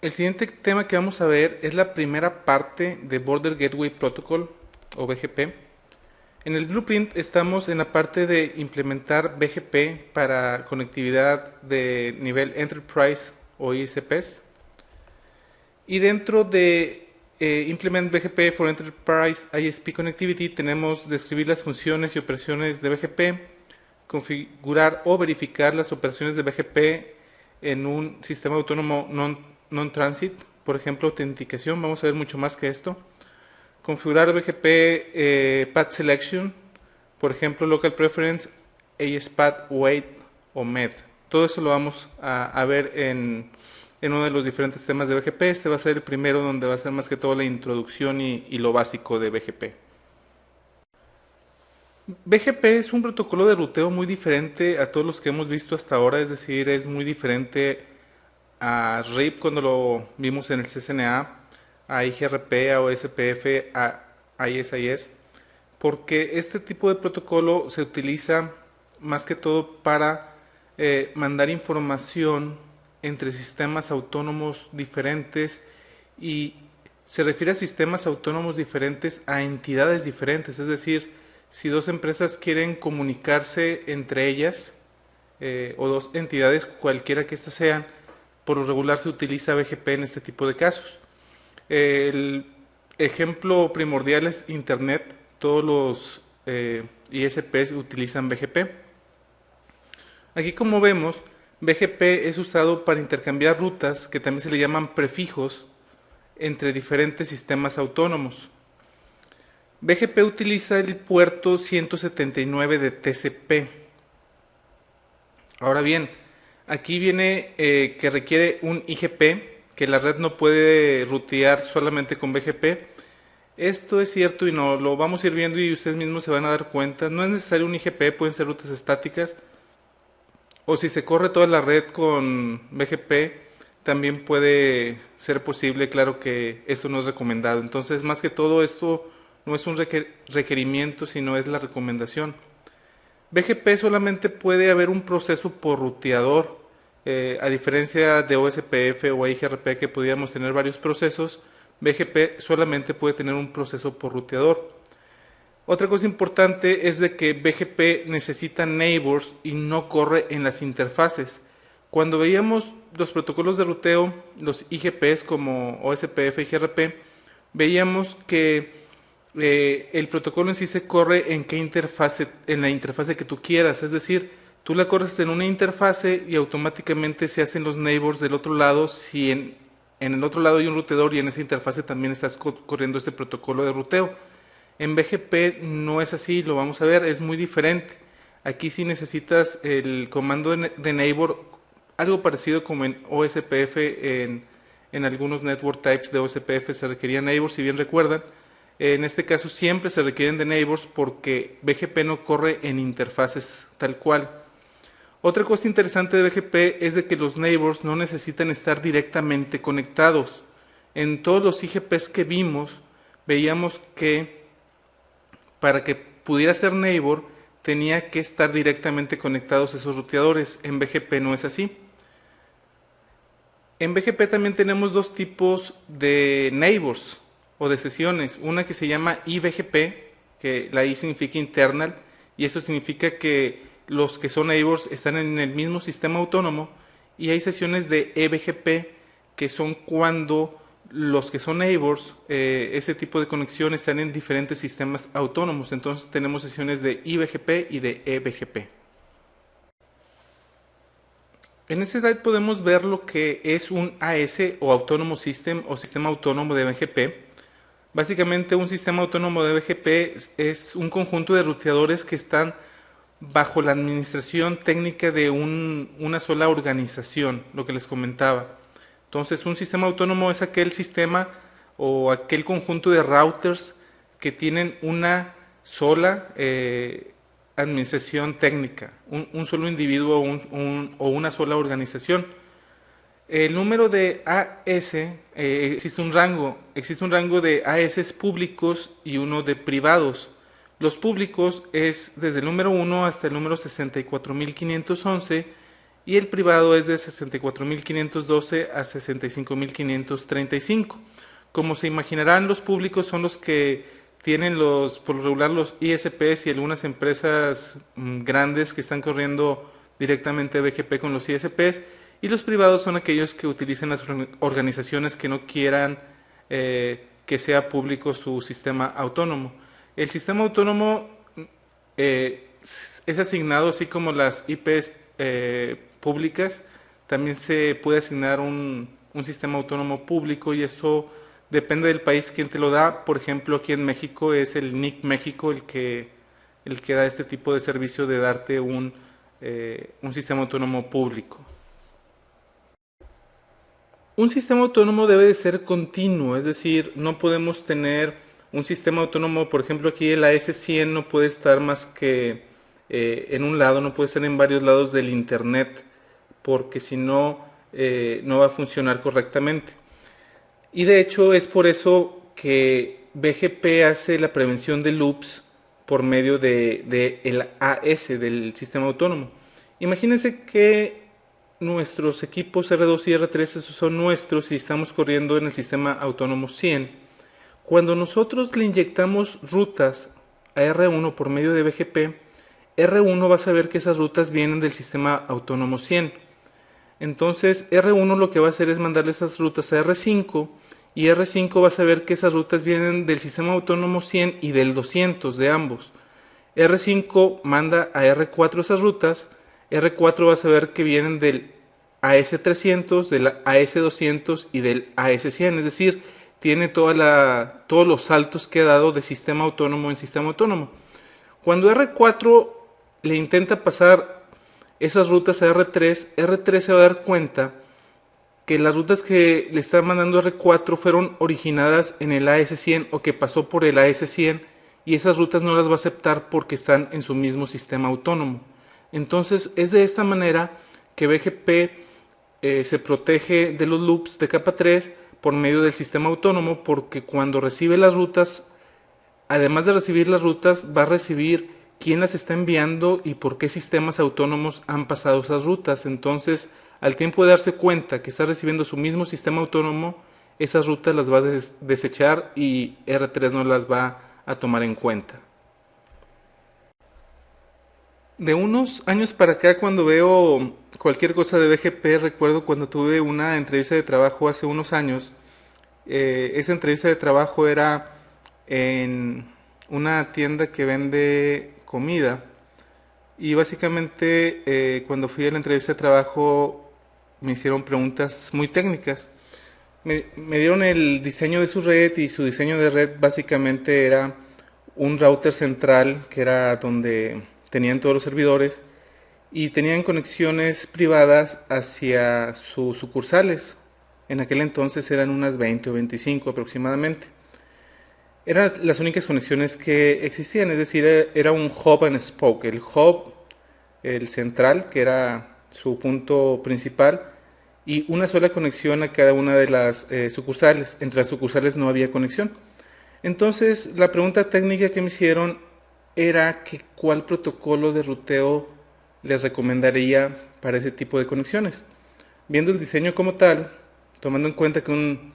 El siguiente tema que vamos a ver es la primera parte de Border Gateway Protocol o BGP. En el blueprint estamos en la parte de implementar BGP para conectividad de nivel Enterprise o ISPs. Y dentro de Implement BGP for Enterprise ISP Connectivity tenemos describir las funciones y operaciones de BGP, configurar o verificar las operaciones de BGP en un sistema autónomo non-transit, por ejemplo, autenticación. Vamos a ver mucho más que esto. Configurar BGP Path Selection, por ejemplo, Local Preference, ASPath, Wait o MED. Todo eso lo vamos a ver en uno de los diferentes temas de BGP. Este va a ser el primero, donde va a ser más que todo la introducción y lo básico de BGP. BGP es un protocolo de ruteo muy diferente a todos los que hemos visto hasta ahora, es decir, es muy diferente a RIP cuando lo vimos en el CCNA, a IGRP, a OSPF, a ISIS, porque este tipo de protocolo se utiliza más que todo para mandar información entre sistemas autónomos diferentes, y se refiere a sistemas autónomos diferentes a entidades diferentes, es decir, si dos empresas quieren comunicarse entre ellas o dos entidades, cualquiera que éstas sean, por lo regular se utiliza BGP en este tipo de casos. El ejemplo primordial es Internet. Todos los ISPs utilizan BGP. Aquí, como vemos, BGP es usado para intercambiar rutas, que también se le llaman prefijos, entre diferentes sistemas autónomos. BGP utiliza el puerto 179 de TCP. Ahora bien, aquí viene que requiere un IGP, que la red no puede rutear solamente con BGP. Esto es cierto y no, lo vamos a ir viendo y ustedes mismos se van a dar cuenta. No es necesario un IGP, pueden ser rutas estáticas. O si se corre toda la red con BGP, también puede ser posible. Claro que esto no es recomendado. Entonces, más que todo, esto no es un requerimiento, sino es la recomendación. BGP solamente puede haber un proceso por ruteador, a diferencia de OSPF o IGRP, que podíamos tener varios procesos. BGP solamente puede tener un proceso por ruteador. Otra cosa importante es de que BGP necesita neighbors y no corre en las interfaces. Cuando veíamos los protocolos de ruteo, los IGPs como OSPF y IGRP, veíamos que el protocolo en sí se corre en qué interfase, en la interfase que tú quieras, es decir, tú la corres en una interfase y automáticamente se hacen los neighbors del otro lado si en el otro lado hay un ruteador y en esa interfase también estás corriendo este protocolo de ruteo. En BGP no es así, lo vamos a ver, es muy diferente. Aquí sí necesitas el comando de neighbor, algo parecido como en OSPF, en algunos network types de OSPF se requerían neighbors, si bien recuerdan. En este caso siempre se requieren de neighbors porque BGP no corre en interfaces tal cual. Otra cosa interesante de BGP es de que los neighbors no necesitan estar directamente conectados. En todos los IGPs que vimos, veíamos que para que pudiera ser neighbor tenía que estar directamente conectados esos ruteadores. En BGP no es así. En BGP también tenemos dos tipos de neighbors o de sesiones. Una que se llama IBGP, que la I significa internal, y eso significa que los que son neighbors están en el mismo sistema autónomo, y hay sesiones de EBGP, que son cuando los que son neighbors, ese tipo de conexión, están en diferentes sistemas autónomos. Entonces tenemos sesiones de IBGP y de EBGP. En este slide podemos ver lo que es un AS o Autonomous System o sistema autónomo de BGP. Básicamente un sistema autónomo de BGP es un conjunto de ruteadores que están bajo la administración técnica de una sola organización, lo que les comentaba. Entonces un sistema autónomo es aquel sistema o aquel conjunto de routers que tienen una sola administración técnica, un solo individuo o una sola organización. El número de AS, existe un rango de AS públicos y uno de privados. Los públicos es desde el número 1 hasta el número 64511 y el privado es de 64.512 a 65.535. Como se imaginarán, los públicos son los que tienen por lo regular los ISPs y algunas empresas grandes que están corriendo directamente BGP con los ISPs, y los privados son aquellos que utilizan las organizaciones que no quieran que sea público su sistema autónomo. El sistema autónomo es asignado, así como las IPs públicas, también se puede asignar un sistema autónomo público, y eso depende del país quien te lo da. Por ejemplo, aquí en México es el NIC México el que da este tipo de servicio de darte un sistema autónomo público. Un sistema autónomo debe de ser continuo, es decir, no podemos tener un sistema autónomo, por ejemplo aquí el AS100 no puede estar más que en un lado, no puede estar en varios lados del internet, porque si no, no va a funcionar correctamente. Y de hecho es por eso que BGP hace la prevención de loops por medio de el AS del sistema autónomo. Imagínense que nuestros equipos R2 y R3 esos son nuestros y estamos corriendo en el sistema autónomo 100. Cuando nosotros le inyectamos rutas a R1 por medio de BGP, R1 va a saber que esas rutas vienen del sistema autónomo 100. Entonces R1 lo que va a hacer es mandarle esas rutas a R5, y R5 va a saber que esas rutas vienen del sistema autónomo 100 y del 200 de ambos. R5 manda a R4 esas rutas, R4 va a saber que vienen del AS300, del AS200 y del AS100, es decir, tiene todos los saltos que ha dado de sistema autónomo en sistema autónomo. Cuando R4 le intenta pasar esas rutas a R3, R3 se va a dar cuenta que las rutas que le está mandando R4 fueron originadas en el AS100 o que pasó por el AS100, y esas rutas no las va a aceptar porque están en su mismo sistema autónomo. Entonces es de esta manera que BGP se protege de los loops de capa 3 por medio del sistema autónomo, porque cuando recibe las rutas, además de recibir las rutas, va a recibir quién las está enviando y por qué sistemas autónomos han pasado esas rutas. Entonces, al tiempo de darse cuenta que está recibiendo su mismo sistema autónomo, esas rutas las va a desechar y R3 no las va a tomar en cuenta. De unos años para acá, cuando veo cualquier cosa de BGP, recuerdo cuando tuve una entrevista de trabajo hace unos años. Esa entrevista de trabajo era en una tienda que vende comida, y básicamente cuando fui a la entrevista de trabajo me hicieron preguntas muy técnicas. Me dieron el diseño de su red, y su diseño de red básicamente era un router central que era donde tenían todos los servidores, y tenían conexiones privadas hacia sus sucursales. En aquel entonces eran unas 20 o 25 aproximadamente. Eran las únicas conexiones que existían, es decir, era un hub and spoke. El hub, el central, que era su punto principal, y una sola conexión a cada una de las sucursales. Entre las sucursales no había conexión. Entonces, la pregunta técnica que me hicieron era que cuál protocolo de ruteo les recomendaría para ese tipo de conexiones. Viendo el diseño como tal, tomando en cuenta que un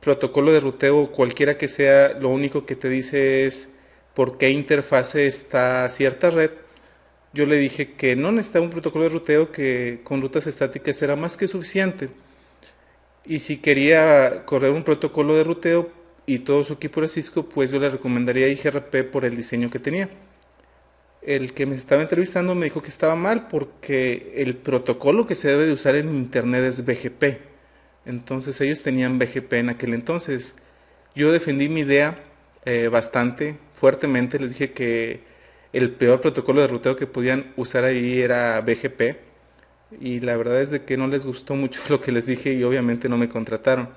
protocolo de ruteo, cualquiera que sea, lo único que te dice es por qué interfase está cierta red, yo le dije que no necesitaba un protocolo de ruteo, que con rutas estáticas era más que suficiente. Y si quería correr un protocolo de ruteo y todo su equipo era Cisco, pues yo le recomendaría IGRP por el diseño que tenía. El que me estaba entrevistando me dijo que estaba mal porque el protocolo que se debe de usar en internet es BGP. Entonces ellos tenían BGP en aquel entonces. Yo defendí mi idea bastante fuertemente. Les dije que el peor protocolo de ruteo que podían usar ahí era BGP. Y la verdad es de que no les gustó mucho lo que les dije, y obviamente no me contrataron.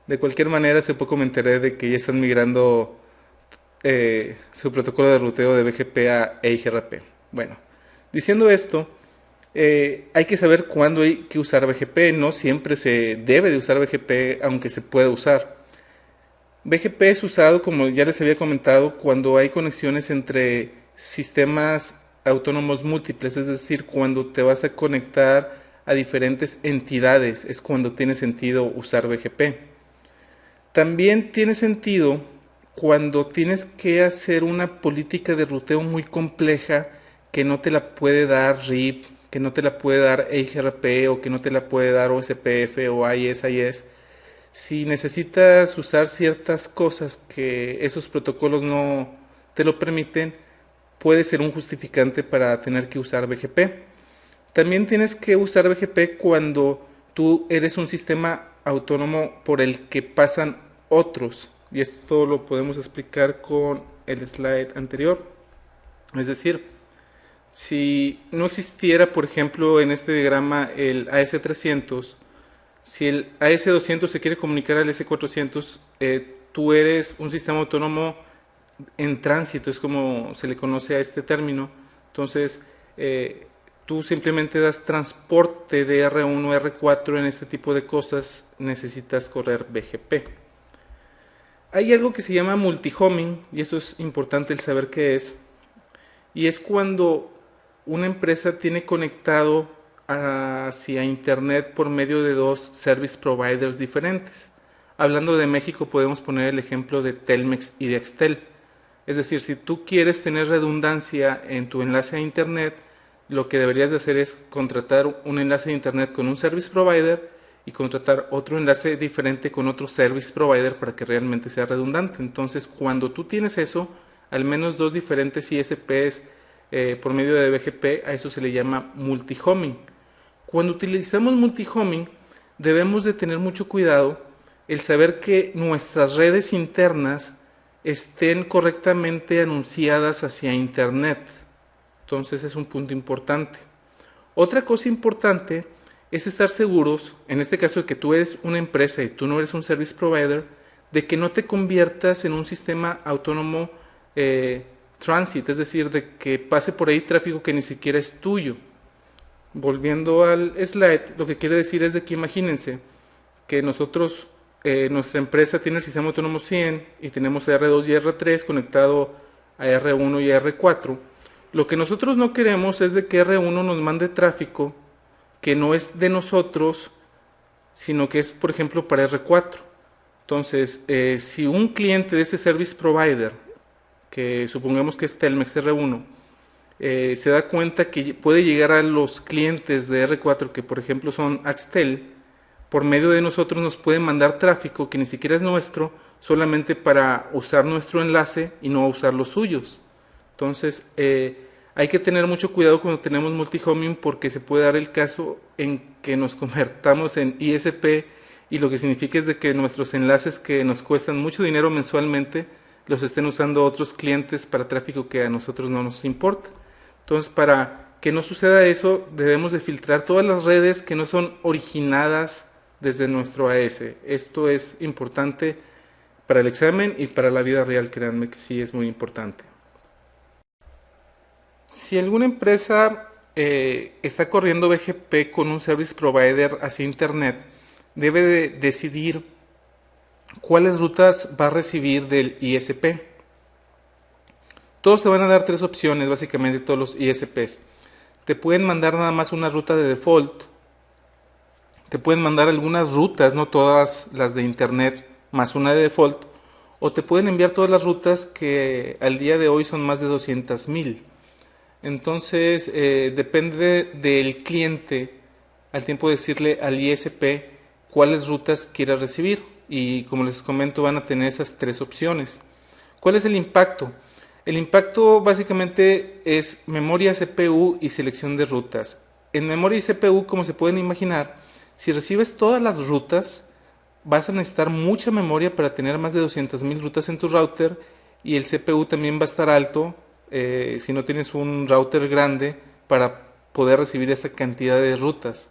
De cualquier manera, hace poco me enteré de que ya están migrando su protocolo de ruteo de BGP a EIGRP. Bueno, diciendo esto, hay que saber cuándo hay que usar BGP. No siempre se debe de usar BGP, aunque se pueda usar. BGP es usado, como ya les había comentado, cuando hay conexiones entre sistemas autónomos múltiples, es decir, cuando te vas a conectar a diferentes entidades, es cuando tiene sentido usar BGP. También tiene sentido cuando tienes que hacer una política de ruteo muy compleja que no te la puede dar RIP, que no te la puede dar EIGRP o que no te la puede dar OSPF o AES. Si necesitas usar ciertas cosas que esos protocolos no te lo permiten, puede ser un justificante para tener que usar BGP. También tienes que usar BGP cuando tú eres un sistema autónomo por el que pasan otros. Y esto lo podemos explicar con el slide anterior. Es decir, si no existiera, por ejemplo, en este diagrama el AS300, si el AS200 se quiere comunicar al S400, tú eres un sistema autónomo en tránsito, es como se le conoce a este término. Entonces, tú simplemente das transporte de R1 a R4 en este tipo de cosas, necesitas correr BGP. Hay algo que se llama multihoming, y eso es importante el saber qué es, y es cuando una empresa tiene conectado hacia Internet por medio de dos service providers diferentes. Hablando de México, podemos poner el ejemplo de Telmex y de Axtel. Es decir, si tú quieres tener redundancia en tu enlace a Internet, lo que deberías de hacer es contratar un enlace de Internet con un service provider y contratar otro enlace diferente con otro service provider para que realmente sea redundante. Entonces, cuando tú tienes eso, al menos dos diferentes ISPs por medio de BGP, a eso se le llama multihoming. Cuando utilizamos multihoming, debemos de tener mucho cuidado el saber que nuestras redes internas estén correctamente anunciadas hacia Internet. Entonces es un punto importante. Otra cosa importante es estar seguros, en este caso de que tú eres una empresa y tú no eres un service provider, de que no te conviertas en un sistema autónomo transit, es decir, de que pase por ahí tráfico que ni siquiera es tuyo. Volviendo al slide, lo que quiere decir es de que imagínense que nosotros, nuestra empresa tiene el sistema autónomo 100 y tenemos R2 y R3 conectado a R1 y a R4. Lo que nosotros no queremos es de que R1 nos mande tráfico que no es de nosotros, sino que es, por ejemplo, para R4. Entonces, si un cliente de ese service provider, que supongamos que es Telmex R1, se da cuenta que puede llegar a los clientes de R4, que por ejemplo son Axtel, por medio de nosotros nos pueden mandar tráfico que ni siquiera es nuestro, solamente para usar nuestro enlace y no usar los suyos. Entonces, hay que tener mucho cuidado cuando tenemos multihoming porque se puede dar el caso en que nos convertamos en ISP y lo que significa es de que nuestros enlaces que nos cuestan mucho dinero mensualmente los estén usando otros clientes para tráfico que a nosotros no nos importa. Entonces, para que no suceda eso, debemos de filtrar todas las redes que no son originadas desde nuestro AS. Esto es importante para el examen y para la vida real, créanme que sí es muy importante. Si alguna empresa está corriendo BGP con un service provider hacia Internet, debe de decidir cuáles rutas va a recibir del ISP. Todos te van a dar tres opciones, básicamente todos los ISPs. Te pueden mandar nada más una ruta de default. Te pueden mandar algunas rutas, no todas las de Internet, más una de default. O te pueden enviar todas las rutas que al día de hoy son más de 200,000. Entonces, depende del cliente, al tiempo de decirle al ISP cuáles rutas quiere recibir. Y como les comento, van a tener esas tres opciones. ¿Cuál es el impacto? El impacto básicamente es memoria, CPU y selección de rutas. En memoria y CPU, como se pueden imaginar, si recibes todas las rutas, vas a necesitar mucha memoria para tener más de 200,000 rutas en tu router y el CPU también va a estar alto si no tienes un router grande para poder recibir esa cantidad de rutas.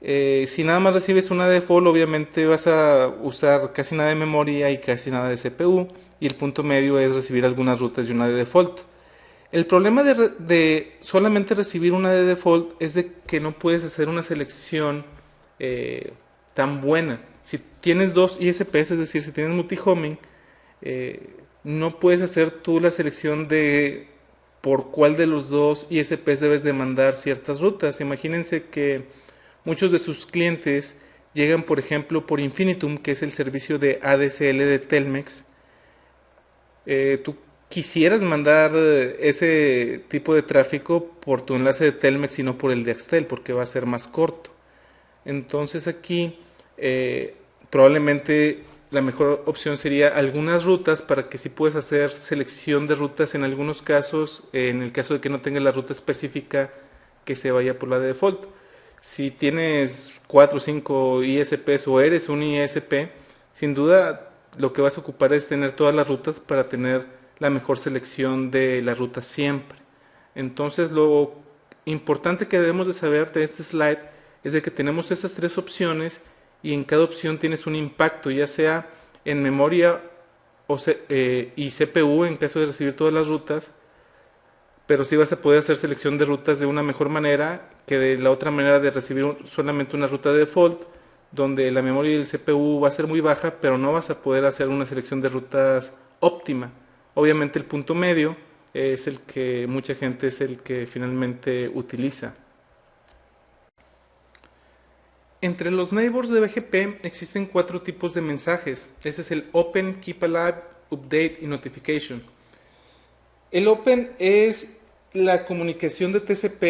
Si nada más recibes una default, obviamente vas a usar casi nada de memoria y casi nada de CPU, y el punto medio es recibir algunas rutas y una de default. El problema de solamente recibir una de default es de que no puedes hacer una selección tan buena. Si tienes dos ISPs, es decir, si tienes multihoming, no puedes hacer tú la selección de por cuál de los dos ISPs debes de mandar ciertas rutas. Imagínense que muchos de sus clientes llegan, por ejemplo, por Infinitum, que es el servicio de ADSL de Telmex. Tú quisieras mandar ese tipo de tráfico por tu enlace de Telmex y no por el de Axtel, porque va a ser más corto. Entonces aquí probablemente la mejor opción sería algunas rutas, para que si puedes hacer selección de rutas en algunos casos, en el caso de que no tengas la ruta específica, que se vaya por la de default. Si tienes 4 o 5 ISPs o eres un ISP, sin duda lo que vas a ocupar es tener todas las rutas para tener la mejor selección de la ruta siempre. Entonces lo importante que debemos de saber de este slide es de que tenemos esas tres opciones y en cada opción tienes un impacto, ya sea en memoria y CPU en caso de recibir todas las rutas, pero sí vas a poder hacer selección de rutas de una mejor manera que de la otra manera de recibir solamente una ruta de default, donde la memoria y el CPU va a ser muy baja, pero no vas a poder hacer una selección de rutas óptima. Obviamente el punto medio es el que mucha gente es el que finalmente utiliza. Entre los neighbors de BGP existen 4 tipos de mensajes. Ese es el Open, Keep Alive, Update y Notification. El Open es la comunicación de TCP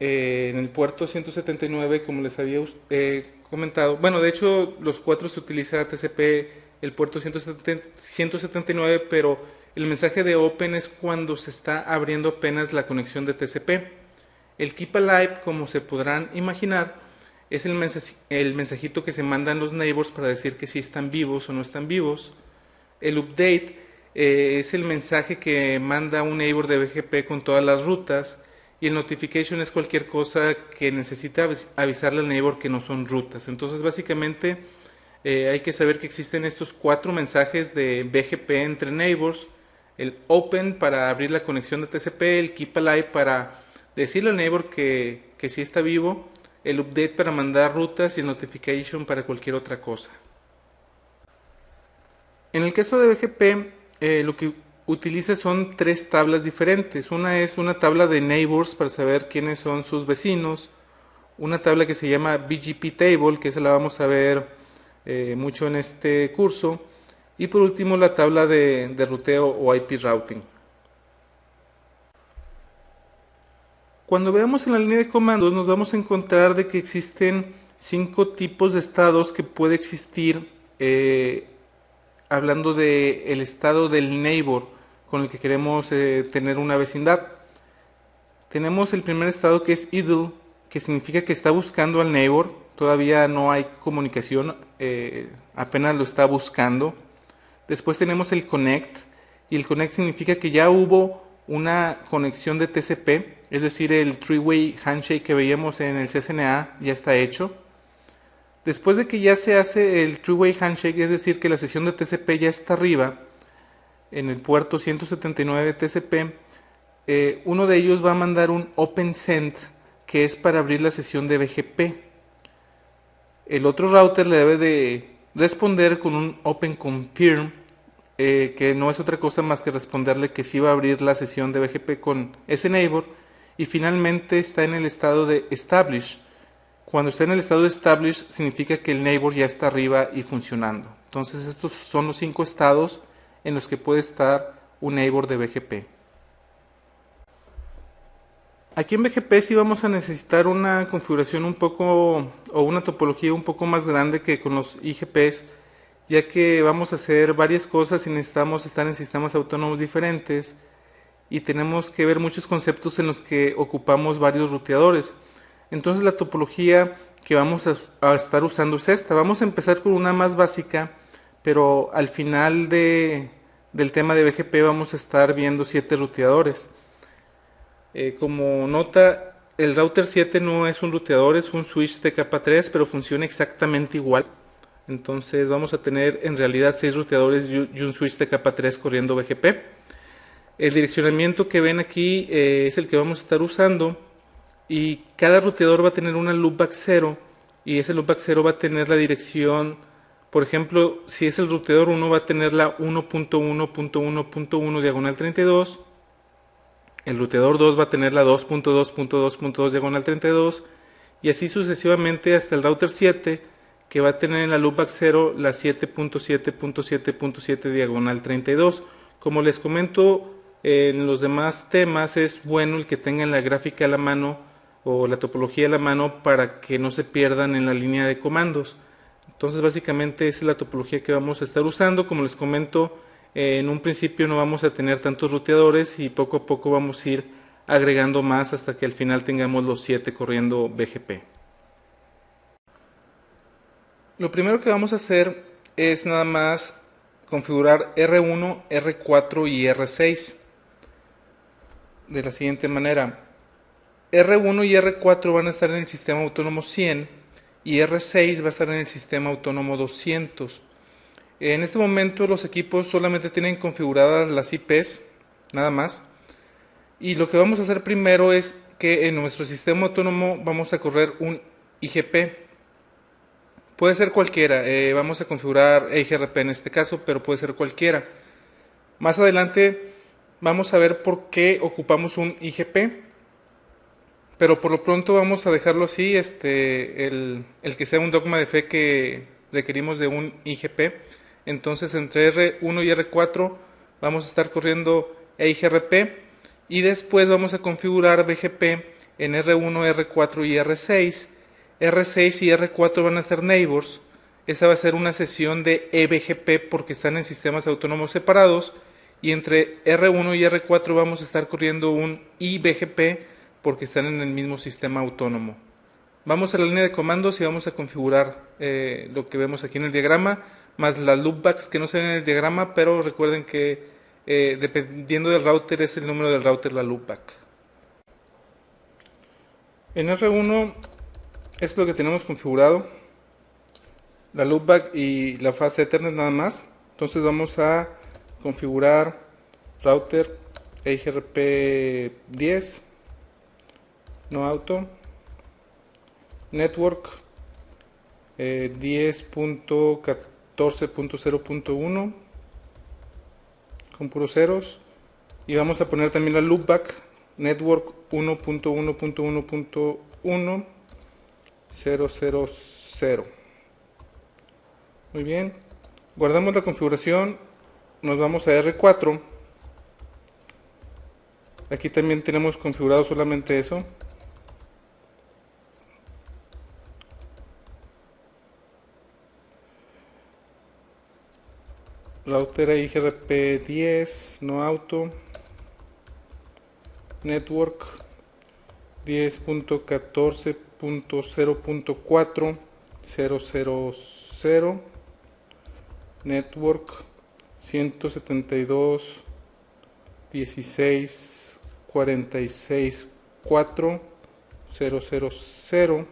en el puerto 179, como les había comentado. Bueno, de hecho, los 4 se utiliza TCP, el puerto 179, pero el mensaje de Open es cuando se está abriendo apenas la conexión de TCP. El Keep Alive, como se podrán imaginar, es el mensajito que se mandan los neighbors para decir que si están vivos o no están vivos. El Update es el mensaje que manda un neighbor de BGP con todas las rutas, y el Notification es cualquier cosa que necesita avisarle al neighbor que no son rutas. Entonces básicamente hay que saber que existen estos 4 mensajes de BGP entre neighbors: el Open para abrir la conexión de TCP, el Keep Alive para decirle al neighbor que sí está vivo, el Update para mandar rutas y el Notification para cualquier otra cosa. En el caso de BGP, lo que utiliza son 3 tablas diferentes. Una es una tabla de neighbors para saber quiénes son sus vecinos, una tabla que se llama BGP Table, que esa la vamos a ver mucho en este curso, y por último la tabla de ruteo o IP routing. Cuando veamos en la línea de comandos nos vamos a encontrar de que existen 5 tipos de estados que puede existir hablando del estado del neighbor con el que queremos tener una vecindad. Tenemos el primer estado, que es idle, que significa que está buscando al neighbor, todavía no hay comunicación, apenas lo está buscando. Después tenemos el connect, y el connect significa que ya hubo una conexión de TCP, es decir, el three-way handshake que veíamos en el CCNA ya está hecho. Después de que ya se hace el three-way handshake, es decir, que la sesión de TCP ya está arriba, en el puerto 179 de TCP, uno de ellos va a mandar un Open Send, que es para abrir la sesión de BGP. El otro router le debe de responder con un Open Confirm, que no es otra cosa más que responderle que sí va a abrir la sesión de BGP con ese neighbor. Y finalmente está en el estado de Establish. Cuando está en el estado de Establish significa que el neighbor ya está arriba y funcionando. Entonces estos son los 5 estados en los que puede estar un neighbor de BGP. Aquí en BGP sí vamos a necesitar una configuración un poco, o una topología un poco más grande que con los IGPs, ya que vamos a hacer varias cosas y necesitamos estar en sistemas autónomos diferentes y tenemos que ver muchos conceptos en los que ocupamos varios ruteadores. Entonces la topología que vamos a estar usando es esta. Vamos a empezar con una más básica, pero al final del tema de BGP vamos a estar viendo 7 ruteadores. Como nota, el router 7 no es un ruteador, es un switch de capa 3, pero funciona exactamente igual. Entonces vamos a tener en realidad 6 ruteadores y un switch de capa 3 corriendo BGP. El direccionamiento que ven aquí es el que vamos a estar usando, y cada ruteador va a tener una loopback 0, y ese loopback 0 va a tener la dirección. Por ejemplo, si es el ruteador 1 va a tener la 1.1.1.1 diagonal 32, el ruteador 2 va a tener la 2.2.2.2 diagonal 32 y así sucesivamente hasta el router 7 que va a tener en la loopback 0 la 7.7.7.7 diagonal 32. Como les comento en los demás temas, es bueno el que tengan la gráfica a la mano o la topología a la mano para que no se pierdan en la línea de comandos. Entonces básicamente esa es la topología que vamos a estar usando. Como les comento, en un principio no vamos a tener tantos ruteadores y poco a poco vamos a ir agregando más hasta que al final tengamos los 7 corriendo BGP. Lo primero que vamos a hacer es nada más configurar R1, R4 y R6 de la siguiente manera. R1 y R4 van a estar en el sistema autónomo 100 y R6 va a estar en el sistema autónomo 200. En este momento los equipos solamente tienen configuradas las IPs, nada más. Y lo que vamos a hacer primero es que en nuestro sistema autónomo vamos a correr un IGP. Puede ser cualquiera, vamos a configurar EIGRP en este caso, pero puede ser cualquiera. Más adelante vamos a ver por qué ocupamos un IGP, pero por lo pronto vamos a dejarlo así, el que sea un dogma de fe que requerimos de un IGP. Entonces entre R1 y R4 vamos a estar corriendo EIGRP y después vamos a configurar BGP en R1, R4 y R6. R6 y R4 van a ser neighbors. Esa va a ser una sesión de eBGP porque están en sistemas autónomos separados. Y entre R1 y R4 vamos a estar corriendo un iBGP porque están en el mismo sistema autónomo. Vamos a la línea de comandos y vamos a configurar lo que vemos aquí en el diagrama, más las loopbacks que no se ven en el diagrama, pero recuerden que dependiendo del router es el número del router la loopback. En R1 es lo que tenemos configurado, la loopback y la fase Ethernet nada más. Entonces vamos a configurar router EIGRP 10, no auto, network 10.14.0.1 con puros ceros, y vamos a poner también la loopback network 1.1.1.1 000. Muy bien, guardamos la configuración, nos vamos a R4. Aquí también tenemos configurado solamente eso. Router EIGRP 10, no auto, network 10.14.0.4 network 172.16.46.4.000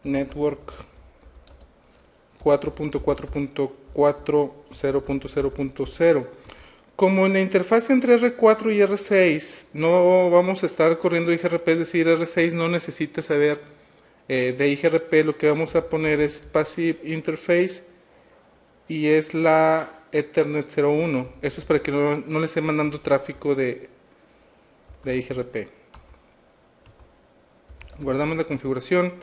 network 4.4.4.0.0.0. Como en la interfaz entre R4 y R6 no vamos a estar corriendo IGRP, es decir, R6 no necesita saber de IGRP, lo que vamos a poner es Passive Interface y es la Ethernet 01. Eso es para que no le esté mandando tráfico de IGRP. Guardamos la configuración.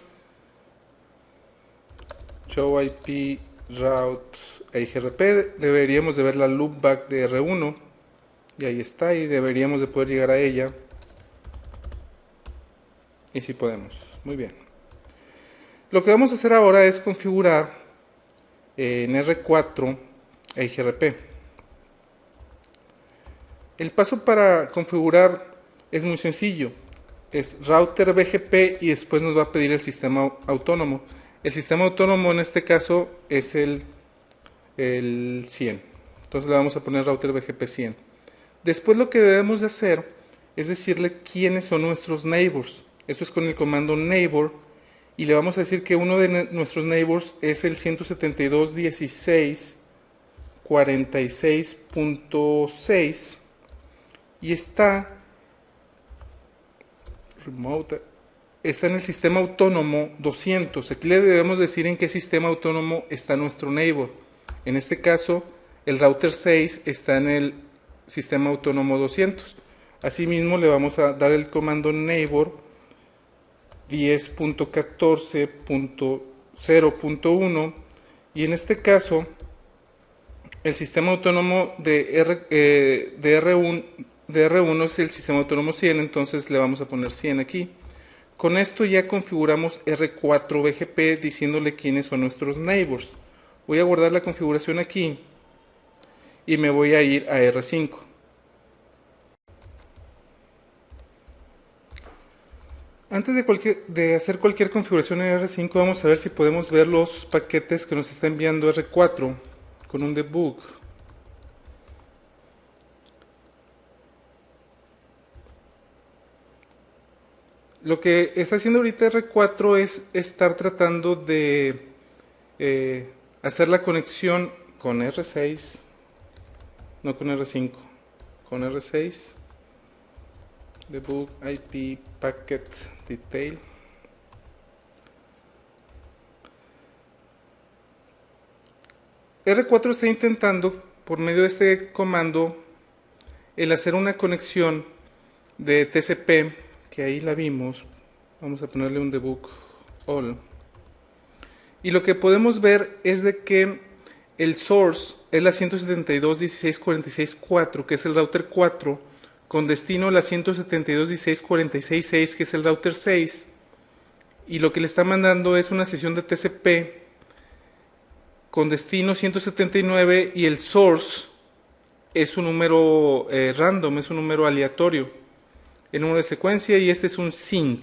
Show IP route EIGRP. Deberíamos de ver la loopback de R1 y ahí está, y deberíamos de poder llegar a ella, y si podemos, muy bien. Lo que vamos a hacer ahora es configurar en R4 EIGRP. El paso para configurar es muy sencillo, es router BGP y después nos va a pedir el sistema autónomo. El sistema autónomo en este caso es el 100. Entonces le vamos a poner router BGP 100. Después lo que debemos de hacer es decirle quiénes son nuestros neighbors. Eso es con el comando neighbor. Y le vamos a decir que uno de nuestros neighbors es el 172.16.46.6 y está en el sistema autónomo 200. Aquí le debemos decir en qué sistema autónomo está nuestro neighbor. En este caso, el router 6 está en el sistema autónomo 200. Asimismo le vamos a dar el comando neighbor 10.14.0.1 y en este caso el sistema autónomo de R1 es el sistema autónomo 100, entonces le vamos a poner 100 aquí. Con esto ya configuramos R4 BGP diciéndole quiénes son nuestros neighbors. Voy a guardar la configuración aquí y me voy a ir a R5. Antes de hacer cualquier configuración en R5, vamos a ver si podemos ver los paquetes que nos está enviando R4 con un debug. Lo que está haciendo ahorita R4 es estar tratando de hacer la conexión con R6, no con R5, con R6, debug IP packet detail. R4 está intentando, por medio de este comando, el hacer una conexión de TCP, que ahí la vimos. Vamos a ponerle un debug all. Y lo que podemos ver es de que el source es la 172.16.46.4, que es el router 4, con destino a la 172.16.46.6, que es el router 6. Y lo que le está mandando es una sesión de TCP con destino 179 y el source es un número random, es un número aleatorio, el número de secuencia, y este es un sync,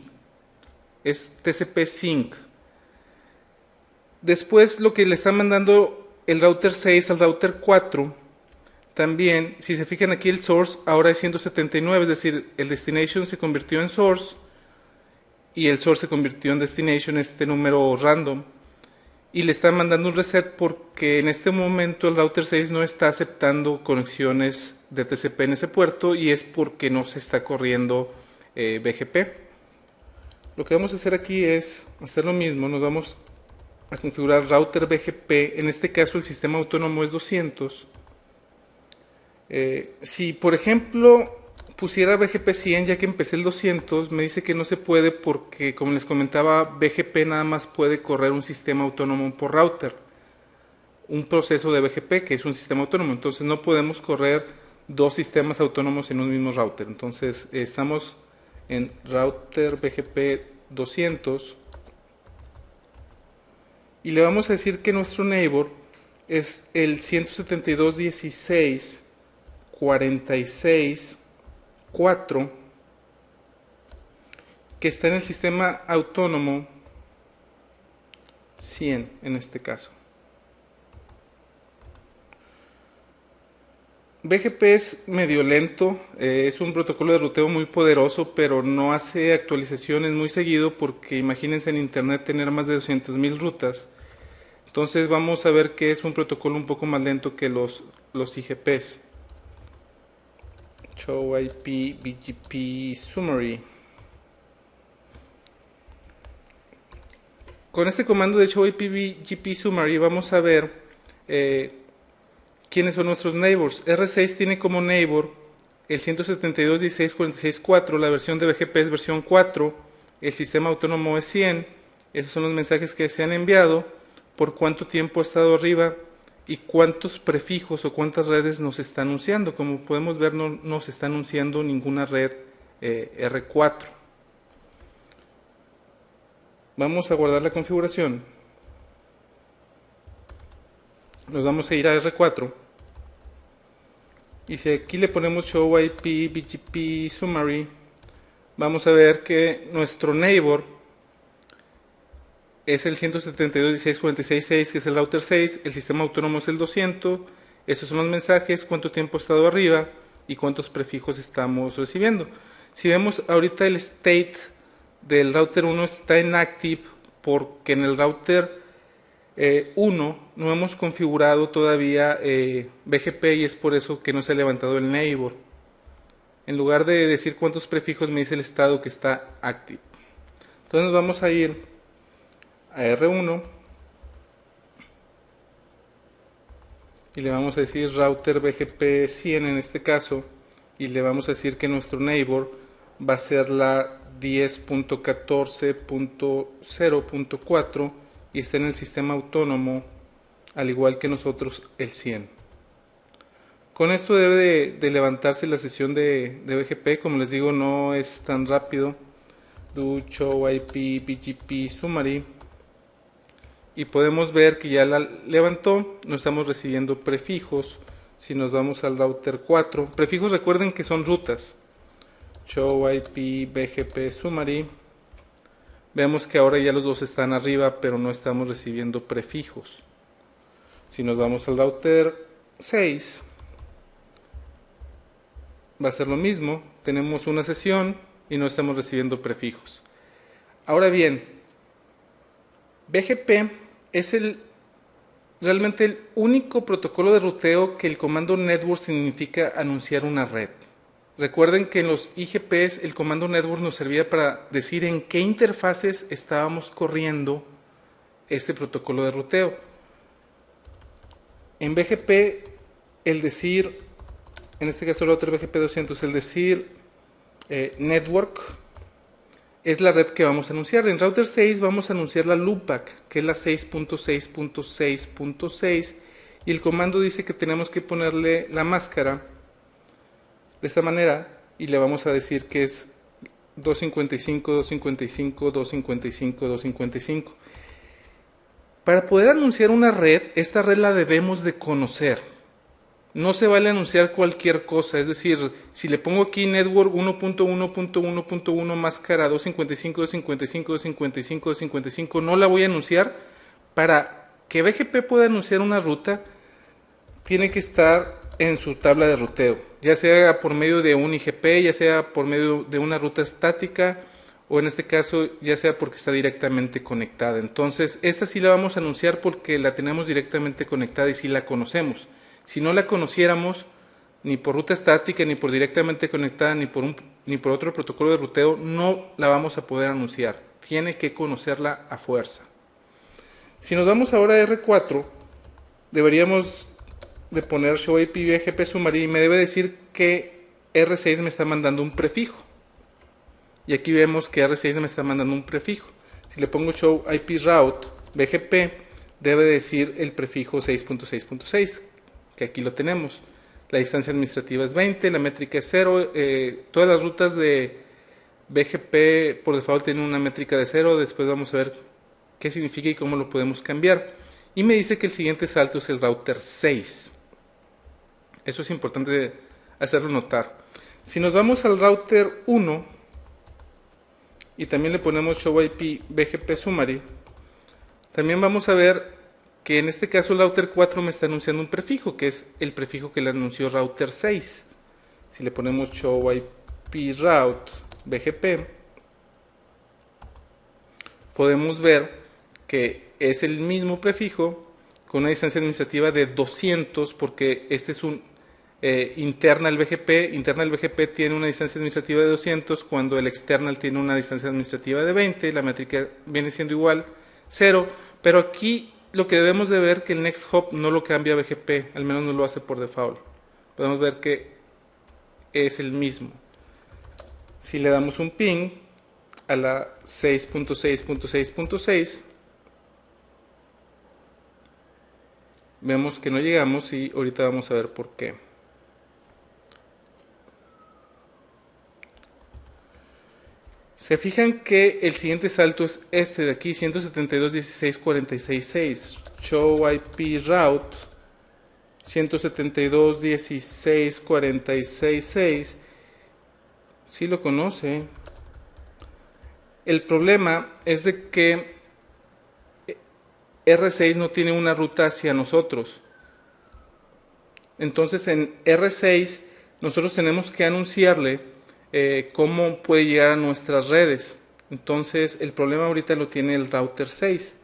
es TCP sync. Después lo que le está mandando el router 6 al router 4, también, si se fijan aquí, el source ahora es 179, es decir, el destination se convirtió en source y el source se convirtió en destination, este número random. Y le está mandando un reset porque en este momento el router 6 no está aceptando conexiones de TCP en ese puerto y es porque no se está corriendo BGP. Lo que vamos a hacer aquí es hacer lo mismo, nos vamos a configurar router BGP, en este caso el sistema autónomo es 200. Si por ejemplo pusiera BGP 100, ya que empecé el 200, me dice que no se puede porque, como les comentaba, BGP nada más puede correr un sistema autónomo por router, un proceso de BGP que es un sistema autónomo, entonces no podemos correr dos sistemas autónomos en un mismo router. Entonces estamos en router BGP 200 y le vamos a decir que nuestro neighbor es el 172.16.46.4, que está en el sistema autónomo 100 en este caso. BGP es medio lento, es un protocolo de ruteo muy poderoso, pero no hace actualizaciones muy seguido porque imagínense en internet tener más de 200.000 rutas. Entonces vamos a ver que es un protocolo un poco más lento que los IGPs. Show IP BGP Summary. Con este comando de Show IP BGP Summary vamos a ver quiénes son nuestros neighbors. R6 tiene como neighbor el 172.16.46.4, la versión de BGP es versión 4, el sistema autónomo es 100, esos son los mensajes que se han enviado, por cuánto tiempo ha estado arriba y cuántos prefijos o cuántas redes nos está anunciando. Como podemos ver, no nos está anunciando ninguna red R4. Vamos a guardar la configuración. Nos vamos a ir a R4 y si aquí le ponemos Show IP BGP Summary, vamos a ver que nuestro neighbor es el 172.16.46.6, que es el router 6, el sistema autónomo es el 200, esos son los mensajes, cuánto tiempo ha estado arriba y cuántos prefijos estamos recibiendo. Si vemos ahorita el state del router 1 está inactive porque en el router 1 no hemos configurado todavía BGP y es por eso que no se ha levantado el neighbor. En lugar de decir cuántos prefijos me dice el estado que está active. Entonces nos vamos a ir a R1 y le vamos a decir router BGP 100 en este caso y le vamos a decir que nuestro neighbor va a ser la 10.14.0.4 y está en el sistema autónomo, al igual que nosotros, el 100. Con esto debe de levantarse la sesión de BGP. Como les digo, no es tan rápido. Do show IP BGP summary, y podemos ver que ya la levantó. No estamos recibiendo prefijos. Si nos vamos al router 4, prefijos, recuerden que son rutas. Show IP BGP summary, vemos que ahora ya los dos están arriba, pero no estamos recibiendo prefijos. Si nos vamos al router 6, va a ser lo mismo. Tenemos una sesión y no estamos recibiendo prefijos. Ahora bien, BGP es realmente el único protocolo de ruteo que el comando network significa anunciar una red. Recuerden que en los IGPs el comando network nos servía para decir en qué interfaces estábamos corriendo este protocolo de ruteo. En BGP, el decir, en este caso el router BGP 200, el decir network es la red que vamos a anunciar. En router 6 vamos a anunciar la loopback, que es la 6.6.6.6, y el comando dice que tenemos que ponerle la máscara de esta manera, y le vamos a decir que es 255, 255, 255, 255. Para poder anunciar una red, esta red la debemos de conocer. No se vale anunciar cualquier cosa, es decir, si le pongo aquí network 1.1.1.1 máscara 255, 255, 255, 255, no la voy a anunciar. Para que BGP pueda anunciar una ruta, tiene que estar en su tabla de ruteo, ya sea por medio de un IGP, ya sea por medio de una ruta estática, o en este caso ya sea porque está directamente conectada. Entonces esta sí la vamos a anunciar porque la tenemos directamente conectada y sí la conocemos. Si no la conociéramos, ni por ruta estática, ni por directamente conectada, ni por otro protocolo de ruteo, no la vamos a poder anunciar. Tiene que conocerla a fuerza. Si nos vamos ahora a R4, deberíamos de poner show IP BGP summary y me debe decir que R6 me está mandando un prefijo. Y aquí vemos que R6 me está mandando un prefijo. Si le pongo show IP route BGP, debe decir el prefijo 6.6.6, que aquí lo tenemos. La distancia administrativa es 20, la métrica es 0. Todas las rutas de BGP por default tienen una métrica de 0. Después vamos a ver qué significa y cómo lo podemos cambiar. Y me dice que el siguiente salto es el router 6. Eso es importante hacerlo notar. Si nos vamos al router 1 y también le ponemos show IP BGP summary, también vamos a ver que en este caso el router 4 me está anunciando un prefijo, que es el prefijo que le anunció router 6. Si le ponemos show IP route BGP, podemos ver que es el mismo prefijo con una distancia administrativa de 200, porque este es un internal BGP. Internal BGP tiene una distancia administrativa de 200 cuando el external tiene una distancia administrativa de 20. La métrica viene siendo igual, 0, pero aquí lo que debemos de ver que el next hop no lo cambia BGP, al menos no lo hace por default. Podemos ver que es el mismo. Si le damos un ping a la 6.6.6.6, vemos que no llegamos y ahorita vamos a ver por qué. Se fijan que el siguiente salto es este de aquí, 172.16.46.6. Show IP route 172.16.46.6. Sí lo conoce. El problema es de que R6 no tiene una ruta hacia nosotros. Entonces en R6 nosotros tenemos que anunciarle cómo puede llegar a nuestras redes. Entonces el problema ahorita lo tiene el router 6.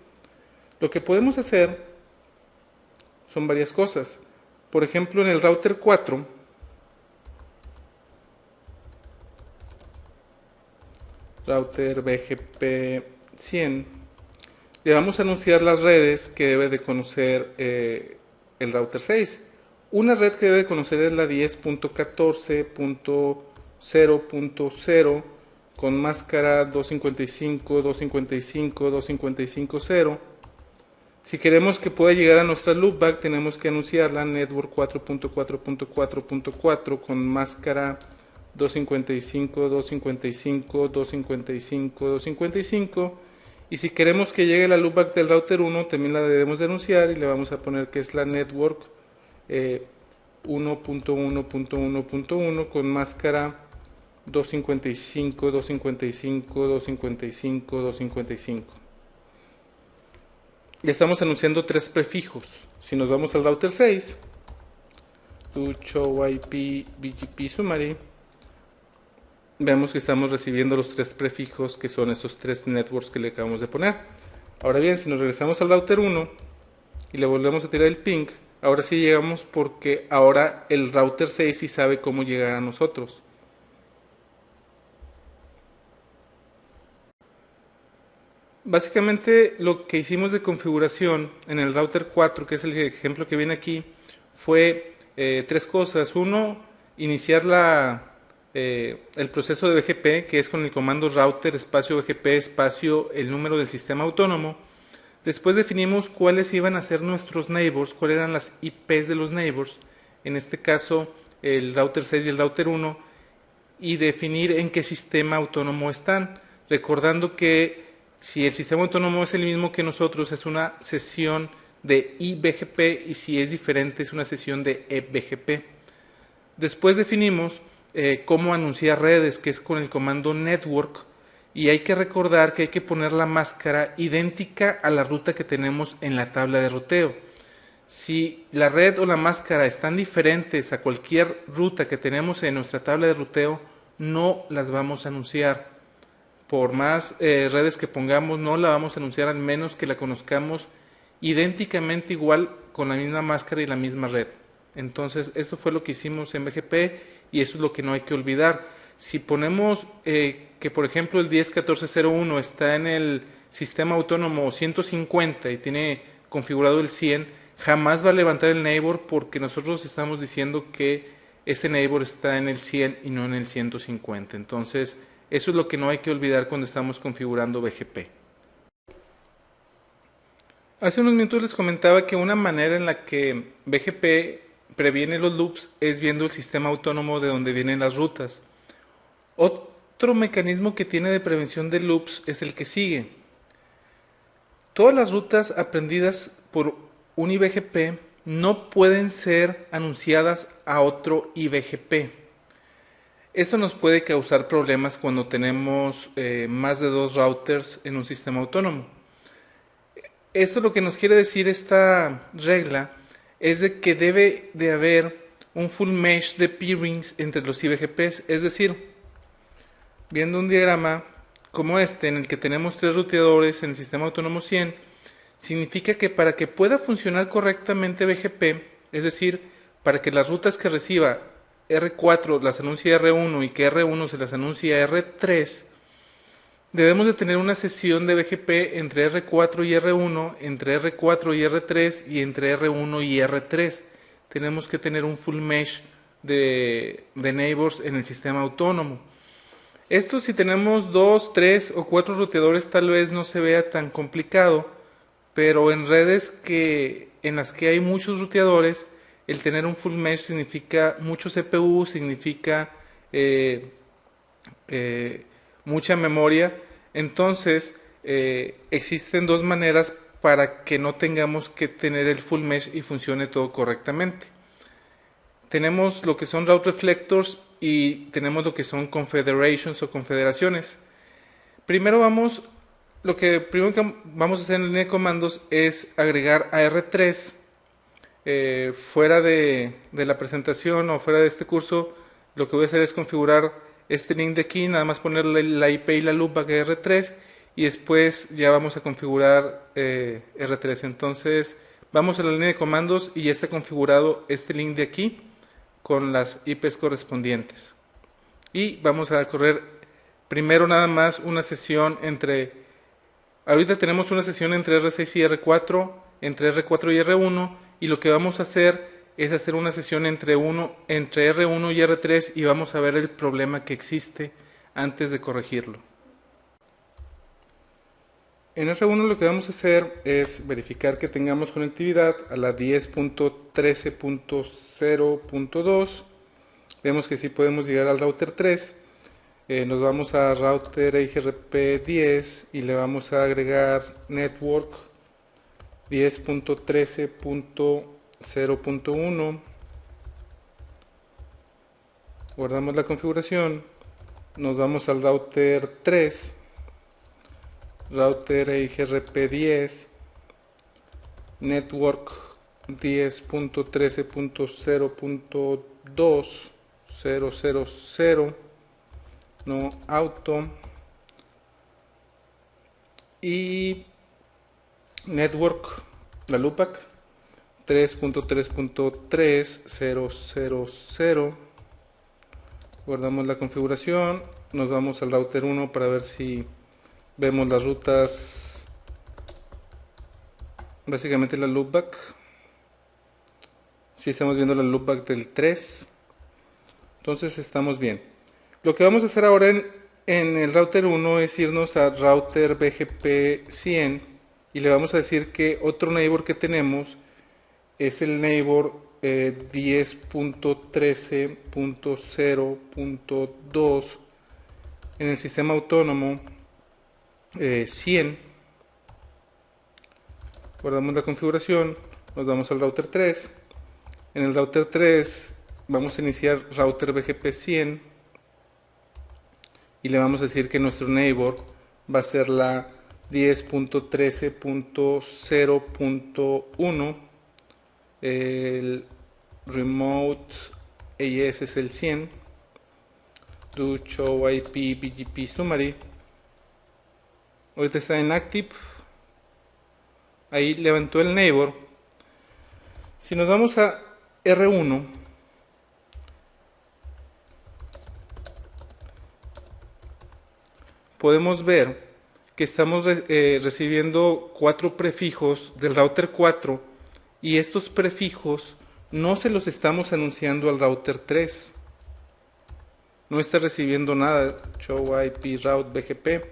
Lo que podemos hacer son varias cosas. Por ejemplo, en el router 4, router BGP 100, le vamos a anunciar las redes que debe de conocer el router 6. Una red que debe conocer es la 10.14.0.0 con máscara 255, 255, 255.0. Si queremos que pueda llegar a nuestra loopback, tenemos que anunciarla network 4.4.4.4 con máscara 255, 255, 255, 255. Y si queremos que llegue la loopback del router 1, también la debemos de anunciar y le vamos a poner que es la network 1.1.1.1 con máscara 255, 255, 255, 255. Le estamos anunciando tres prefijos. Si nos vamos al router 6, to show IP BGP summary, vemos que estamos recibiendo los tres prefijos que son esos tres networks que le acabamos de poner. Ahora bien, si nos regresamos al router 1 y le volvemos a tirar el ping, ahora sí llegamos porque ahora el router 6 sí sabe cómo llegar a nosotros. Básicamente lo que hicimos de configuración en el router 4, que es el ejemplo que viene aquí, fue tres cosas. Uno, iniciar el proceso de BGP, que es con el comando router espacio BGP espacio el número del sistema autónomo. Después definimos cuáles iban a ser nuestros neighbors, cuáles eran las IPs de los neighbors, en este caso el router 6 y el router 1, y definir en qué sistema autónomo están, recordando que si el sistema autónomo es el mismo que nosotros, es una sesión de IBGP, y si es diferente, es una sesión de eBGP. Después definimos cómo anunciar redes, que es con el comando network, y hay que recordar que hay que poner la máscara idéntica a la ruta que tenemos en la tabla de ruteo. Si la red o la máscara están diferentes a cualquier ruta que tenemos en nuestra tabla de ruteo, no las vamos a anunciar. Por más redes que pongamos, no la vamos a anunciar al menos que la conozcamos idénticamente igual con la misma máscara y la misma red. Entonces, eso fue lo que hicimos en BGP y eso es lo que no hay que olvidar. Si ponemos que, por ejemplo, el 10.14.0.1 está en el sistema autónomo 150 y tiene configurado el 100, jamás va a levantar el neighbor porque nosotros estamos diciendo que ese neighbor está en el 100 y no en el 150. Entonces, eso es lo que no hay que olvidar cuando estamos configurando BGP. Hace unos minutos les comentaba que una manera en la que BGP previene los loops es viendo el sistema autónomo de donde vienen las rutas. Otro mecanismo que tiene de prevención de loops es el que sigue. Todas las rutas aprendidas por un IBGP no pueden ser anunciadas a otro IBGP. Esto nos puede causar problemas cuando tenemos más de dos routers en un sistema autónomo. Esto lo que nos quiere decir esta regla es de que debe de haber un full mesh de peerings entre los IBGPs, es decir, viendo un diagrama como este en el que tenemos tres ruteadores en el sistema autónomo 100, significa que para que pueda funcionar correctamente BGP, es decir, para que las rutas que reciba R4 las anuncie R1 y que R1 se las anuncie a R3, debemos de tener una sesión de BGP entre R4 y R1, entre R4 y R3 y entre R1 y R3. Tenemos que tener un full mesh de neighbors en el sistema autónomo. Esto, si tenemos 2, 3 o 4 ruteadores, tal vez no se vea tan complicado, pero en redes en las que hay muchos ruteadores, el tener un full mesh significa mucho CPU, significa mucha memoria. Entonces existen dos maneras para que no tengamos que tener el full mesh y funcione todo correctamente. Tenemos lo que son route reflectors y tenemos lo que son confederations o confederaciones. Lo que primero que vamos a hacer en la línea de comandos es agregar a R3. Fuera de la presentación o fuera de este curso, lo que voy a hacer es configurar este link de aquí, nada más ponerle la IP y la loopback a R3 y después ya vamos a configurar R3. Entonces vamos a la línea de comandos y ya está configurado este link de aquí con las IPs correspondientes. Y vamos a correr primero nada más una sesión ahorita tenemos una sesión entre R6 y R4, entre R4 y R1, y lo que vamos a hacer es hacer una sesión entre R1 y R3 y vamos a ver el problema que existe antes de corregirlo. En R1 lo que vamos a hacer es verificar que tengamos conectividad a la 10.13.0.2. Vemos que sí podemos llegar al router 3. Nos vamos a router IGRP 10 y le vamos a agregar network 10.13.0.1. Guardamos la configuración. Nos vamos al router 3. Router IGRP 10. Network 10.13.0.2.000. No auto. Y network, la loopback 3.3.3.0.0.0. Guardamos la configuración, nos vamos al router 1 para ver si vemos las rutas, básicamente la loopback. Si estamos viendo la loopback del 3, entonces estamos bien. Lo que vamos a hacer ahora en el router 1 es irnos a router BGP 100 y le vamos a decir que otro neighbor que tenemos es el neighbor 10.13.0.2 en el sistema autónomo 100. Guardamos la configuración, nos vamos al router 3. En el router 3 vamos a iniciar router BGP 100 y le vamos a decir que nuestro neighbor va a ser la 10.13.0.1. el remote AES es el 100. Do show IP BGP summary. Ahorita está en active. Ahí levantó el neighbor. Si nos vamos a R1, podemos ver que estamos recibiendo 4 prefijos del router 4 y estos prefijos no se los estamos anunciando al router 3. No está recibiendo nada, show IP route BGP,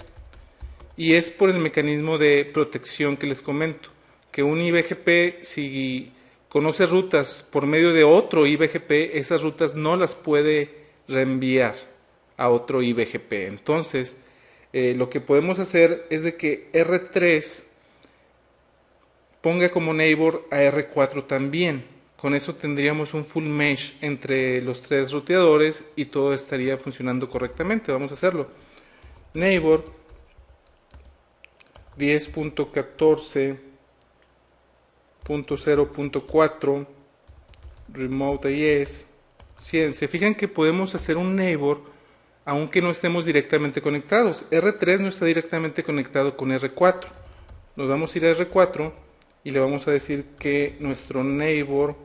y es por el mecanismo de protección que les comento, que un IBGP, si conoce rutas por medio de otro IBGP, esas rutas no las puede reenviar a otro IBGP. Entonces, lo que podemos hacer es de que R3 ponga como neighbor a R4 también. Con eso tendríamos un full mesh entre los 3 ruteadores y todo estaría funcionando correctamente. Vamos a hacerlo. Neighbor 10.14.0.4 remote AES 100. Se fijan que podemos hacer un neighbor aunque no estemos directamente conectados. R3 no está directamente conectado con R4. Nos vamos a ir a R4 y le vamos a decir que nuestro neighbor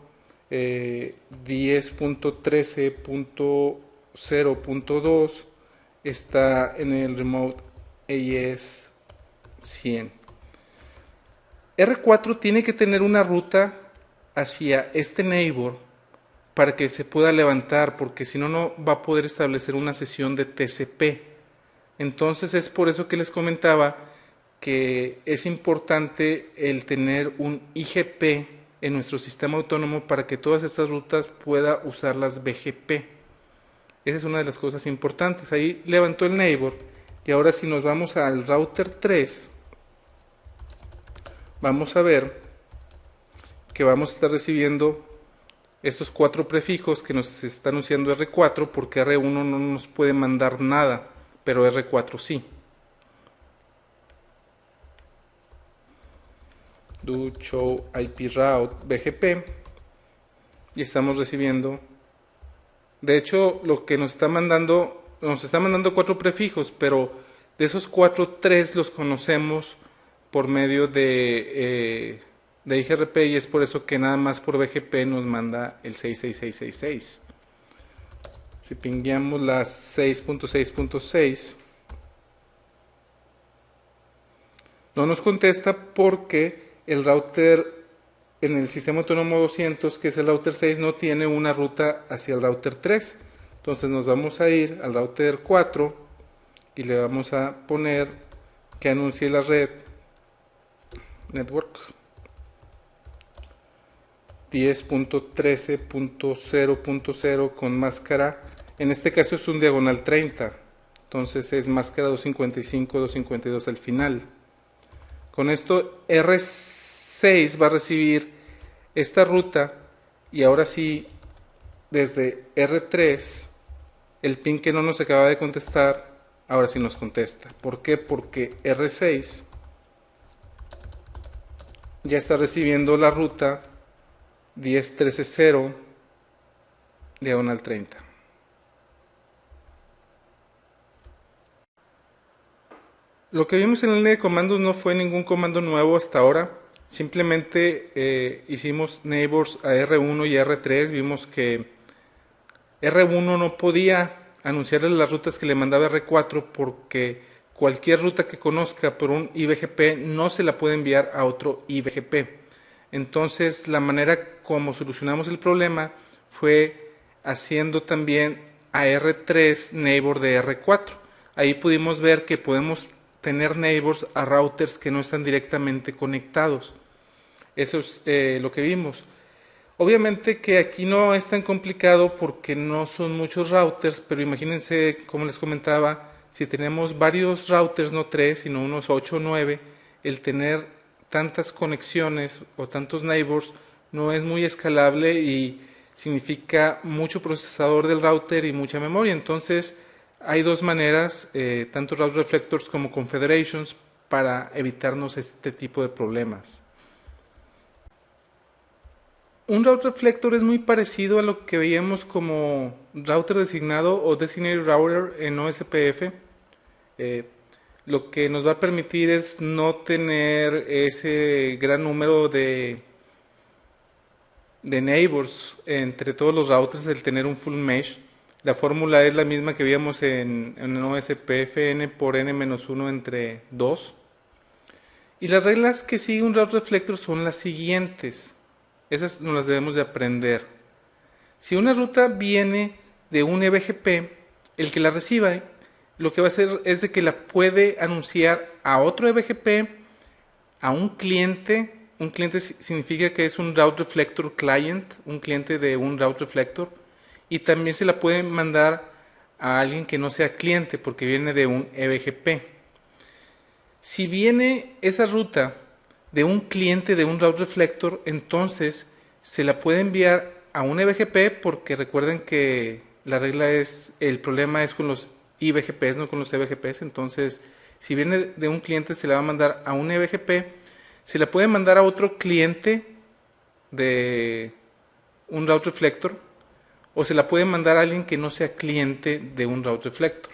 10.13.0.2 está en el remote AES 100. R4 tiene que tener una ruta hacia este neighbor para que se pueda levantar, porque si no, no va a poder establecer una sesión de TCP. Entonces es por eso que les comentaba que es importante el tener un IGP en nuestro sistema autónomo para que todas estas rutas pueda usarlas BGP. Esa es una de las cosas importantes. Ahí levantó el neighbor y ahora si nos vamos al router 3, vamos a ver que vamos a estar recibiendo estos 4 prefijos que nos está anunciando R4, porque R1 no nos puede mandar nada, pero R4 sí. Do show IP route BGP y estamos recibiendo, de hecho lo que nos está mandando 4 prefijos, pero de esos 4, 3 los conocemos por medio de IGRP y es por eso que nada más por BGP nos manda el 66666. Si pingueamos la 6.6.6 no nos contesta porque el router en el sistema autónomo 200, que es el router 6, no tiene una ruta hacia el router 3. Entonces nos vamos a ir al router 4 y le vamos a poner que anuncie la red network 10.13.0.0 con máscara. En este caso es un diagonal 30. Entonces es máscara 255, 252 al final. Con esto R6 va a recibir esta ruta y ahora sí desde R3 el pin que no nos acaba de contestar ahora sí nos contesta. ¿Por qué? Porque R6 ya está recibiendo la ruta 10.13.0 diagonal 30. Lo que vimos en la línea de comandos no fue ningún comando nuevo hasta ahora. Simplemente hicimos neighbors a R1 y R3. Vimos que R1 no podía anunciarle las rutas que le mandaba R4 porque cualquier ruta que conozca por un IBGP no se la puede enviar a otro IBGP. Entonces la manera como solucionamos el problema fue haciendo también a R3 neighbor de R4. Ahí pudimos ver que podemos tener neighbors a routers que no están directamente conectados. Eso es lo que vimos. Obviamente que aquí no es tan complicado porque no son muchos routers, pero imagínense, como les comentaba, si tenemos varios routers, no 3, sino unos 8 o 9, el tener tantas conexiones o tantos neighbors no es muy escalable y significa mucho procesador del router y mucha memoria. Entonces hay dos maneras, tanto route reflectors como confederations, para evitarnos este tipo de problemas. Un route reflector es muy parecido a lo que veíamos como router designado o designated router en OSPF. Lo que nos va a permitir es no tener ese gran número de neighbors entre todos los routers, el tener un full mesh. La fórmula es la misma que vimos en OSPF, n por n-1 entre 2. Y las reglas que sigue un route reflector son las siguientes. Esas nos las debemos de aprender. Si una ruta viene de un EBGP, el que la reciba lo que va a hacer es de que la puede anunciar a otro EBGP, a un cliente. Un cliente significa que es un route reflector client, un cliente de un route reflector, y también se la puede mandar a alguien que no sea cliente porque viene de un EBGP. Si viene esa ruta de un cliente de un route reflector, entonces se la puede enviar a un EBGP porque recuerden que la regla es, el problema es con los IBGPs, no con los EBGPs. Entonces, si viene de un cliente se la va a mandar a un EBGP, se la puede mandar a otro cliente de un route reflector o se la puede mandar a alguien que no sea cliente de un route reflector,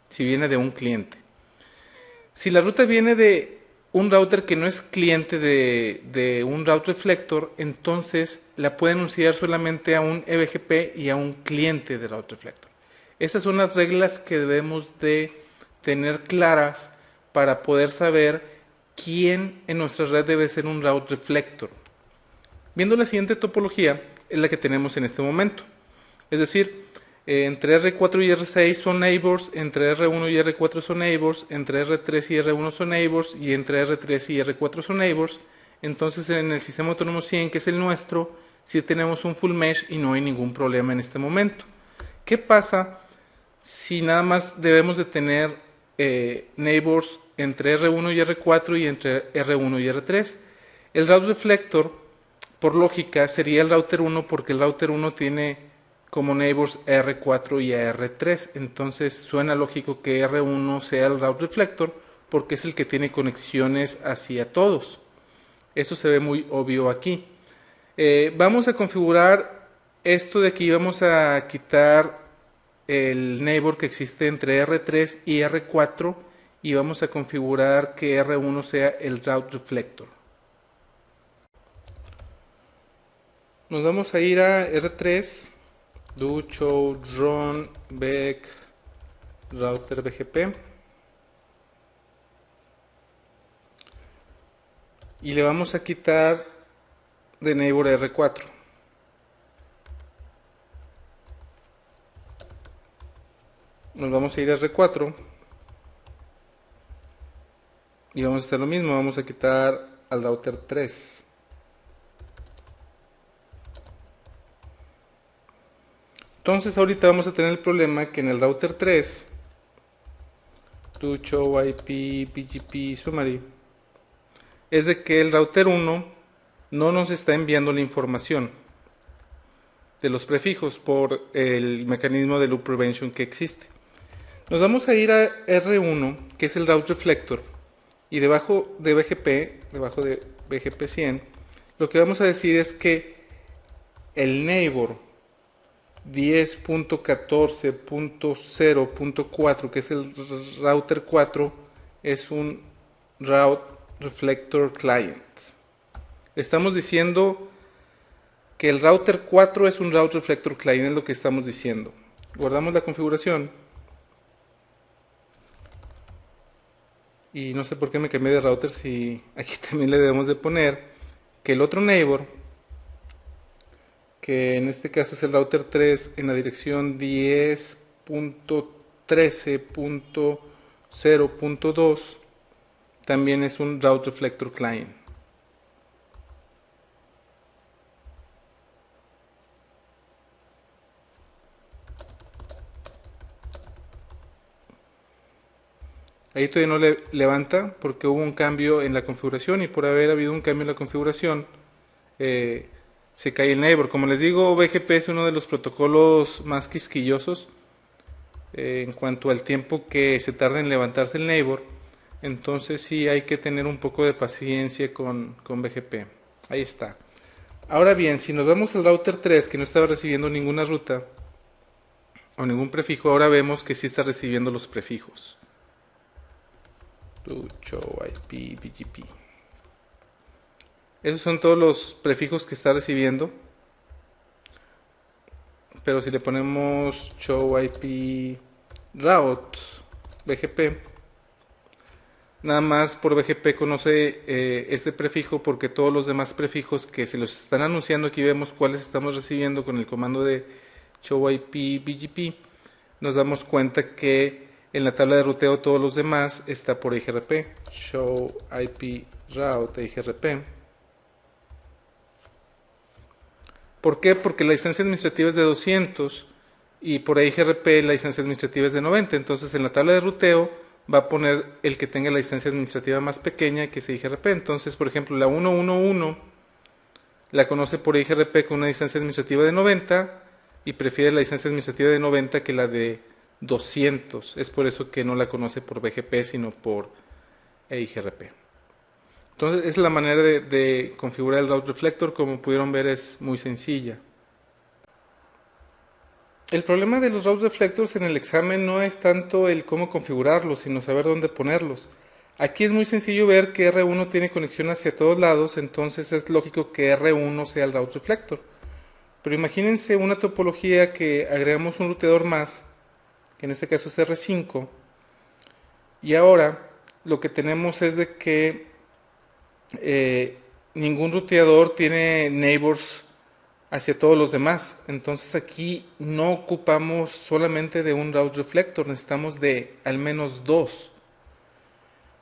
si viene de un cliente. Si la ruta viene de un router que no es cliente de un route reflector, entonces la puede anunciar solamente a un EBGP y a un cliente de route reflector. Esas son las reglas que debemos de tener claras para poder saber quién en nuestra red debe ser un route reflector. Viendo la siguiente topología es la que tenemos en este momento. Es decir, entre R4 y R6 son neighbors, entre R1 y R4 son neighbors, entre R3 y R1 son neighbors y entre R3 y R4 son neighbors. Entonces en el sistema autónomo 100, que es el nuestro, sí tenemos un full mesh y no hay ningún problema en este momento. ¿Qué pasa si nada más debemos de tener neighbors entre R1 y R4 y entre R1 y R3? El route reflector, por lógica, sería el router 1 porque el router 1 tiene como neighbors R4 y R3. Entonces suena lógico que R1 sea el route reflector porque es el que tiene conexiones hacia todos. Eso se ve muy obvio aquí. Vamos a configurar esto de aquí. Vamos a quitar el neighbor que existe entre R3 y R4 y vamos a configurar que R1 sea el route reflector. Nos vamos a ir a R3, do show run back router BGP y le vamos a quitar de neighbor R4. Nos vamos a ir a R4 y vamos a hacer lo mismo, vamos a quitar al router 3. Entonces ahorita vamos a tener el problema que en el router 3 to show IP BGP summary es de que el router 1 no nos está enviando la información de los prefijos por el mecanismo de loop prevention que existe. Nos vamos a ir a R1, que es el route reflector, y debajo de BGP 100, lo que vamos a decir es que el neighbor 10.14.0.4, que es el router 4, es un route reflector client. Estamos diciendo que el router 4 es un route reflector client, es lo que estamos diciendo. Guardamos la configuración. Y no sé por qué me cambié de router, si aquí también le debemos de poner que el otro neighbor, que en este caso es el router 3 en la dirección 10.13.0.2, también es un route reflector client. Ahí todavía no le levanta porque hubo un cambio en la configuración, y por haber habido un cambio en la configuración se cae el neighbor. Como les digo, BGP es uno de los protocolos más quisquillosos en cuanto al tiempo que se tarda en levantarse el neighbor. Entonces sí hay que tener un poco de paciencia con BGP. Ahí está. Ahora bien, si nos vamos al router 3, que no estaba recibiendo ninguna ruta o ningún prefijo, ahora vemos que sí está recibiendo los prefijos. Show IP BGP. Esos son todos los prefijos que está recibiendo. Pero si le ponemos show IP route BGP, nada más por BGP conoce este prefijo, porque todos los demás prefijos que se los están anunciando, aquí vemos cuáles estamos recibiendo con el comando de show IP BGP, nos damos cuenta que en la tabla de ruteo todos los demás está por IGRP, show IP route IGRP. ¿Por qué? Porque la licencia administrativa es de 200 y por IGRP la licencia administrativa es de 90. Entonces en la tabla de ruteo va a poner el que tenga la licencia administrativa más pequeña, que es IGRP. Entonces, por ejemplo, la 111 la conoce por IGRP con una licencia administrativa de 90 y prefiere la licencia administrativa de 90 que la de 200. Es por eso que no la conoce por BGP, sino por IGRP. Entonces, es la manera de configurar el route reflector. Como pudieron ver, es muy sencilla. El problema de los route reflectors en el examen no es tanto el cómo configurarlos, sino saber dónde ponerlos. Aquí es muy sencillo ver que R1 tiene conexión hacia todos lados, entonces es lógico que R1 sea el route reflector. Pero imagínense una topología que agregamos un ruteador más, que en este caso es R5, y ahora lo que tenemos es de que ningún ruteador tiene neighbors hacia todos los demás. Entonces aquí no ocupamos solamente de un route reflector, necesitamos de al menos dos.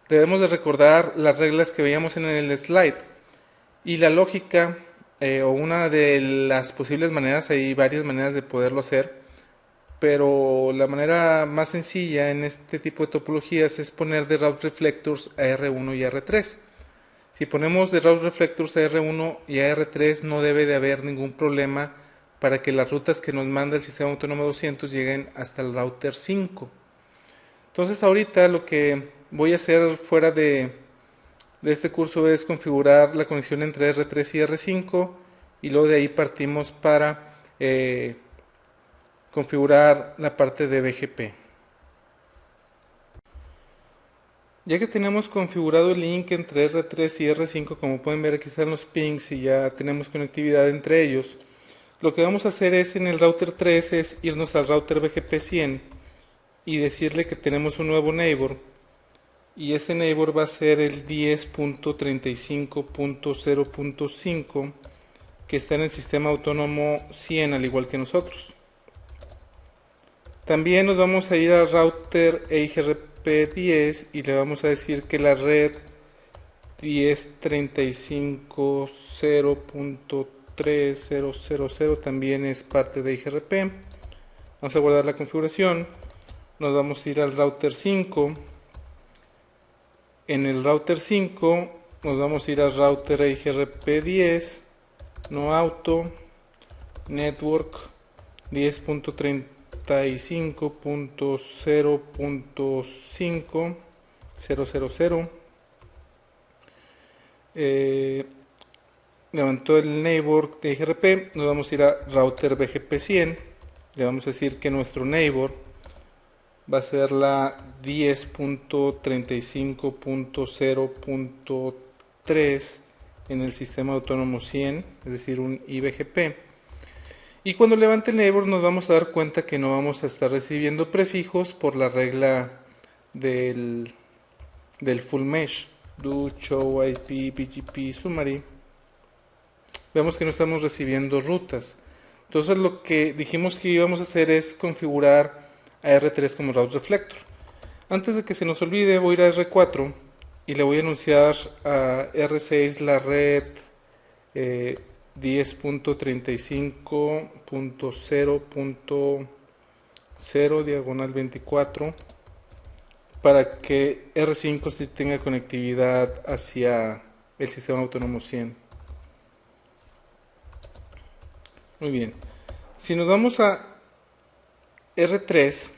Debemos de recordar las reglas que veíamos en el slide, y la lógica o una de las posibles maneras, hay varias maneras de poderlo hacer, pero la manera más sencilla en este tipo de topologías es poner de route reflectors a R1 y a R3. Si ponemos de route reflectors a R1 y a R3, no debe de haber ningún problema para que las rutas que nos manda el sistema autónomo 200 lleguen hasta el router 5. Entonces ahorita lo que voy a hacer fuera de este curso es configurar la conexión entre R3 y R5, y luego de ahí partimos para configurar la parte de BGP. Ya que tenemos configurado el link entre R3 y R5, como pueden ver aquí están los pings y ya tenemos conectividad entre ellos, lo que vamos a hacer es en el router 3 es irnos al router BGP 100 y decirle que tenemos un nuevo neighbor, y ese neighbor va a ser el 10.35.0.5 que está en el sistema autónomo 100 al igual que nosotros. También nos vamos a ir al router EIGRP10 y le vamos a decir que la red 10.35.0.3000 también es parte de IGRP. Vamos a guardar la configuración. Nos vamos a ir al router 5. En el router 5 nos vamos a ir al router EIGRP10, no auto, network 10.35.0.5.000. Levantó el neighbor de IGRP, nos vamos a ir a router BGP100, le vamos a decir que nuestro neighbor va a ser la 10.35.0.3 en el sistema autónomo 100, es decir, un IBGP. Y cuando levante el neighbor nos vamos a dar cuenta que no vamos a estar recibiendo prefijos por la regla del full mesh. Do show IP BGP summary. Vemos que no estamos recibiendo rutas. Entonces lo que dijimos que íbamos a hacer es configurar a R3 como route reflector. Antes de que se nos olvide, voy a ir a R4 y le voy a anunciar a R6 la red 10.35.0.0 diagonal 24 para que R5 sí tenga conectividad hacia el sistema autónomo 100. Muy bien. Si nos vamos a R3,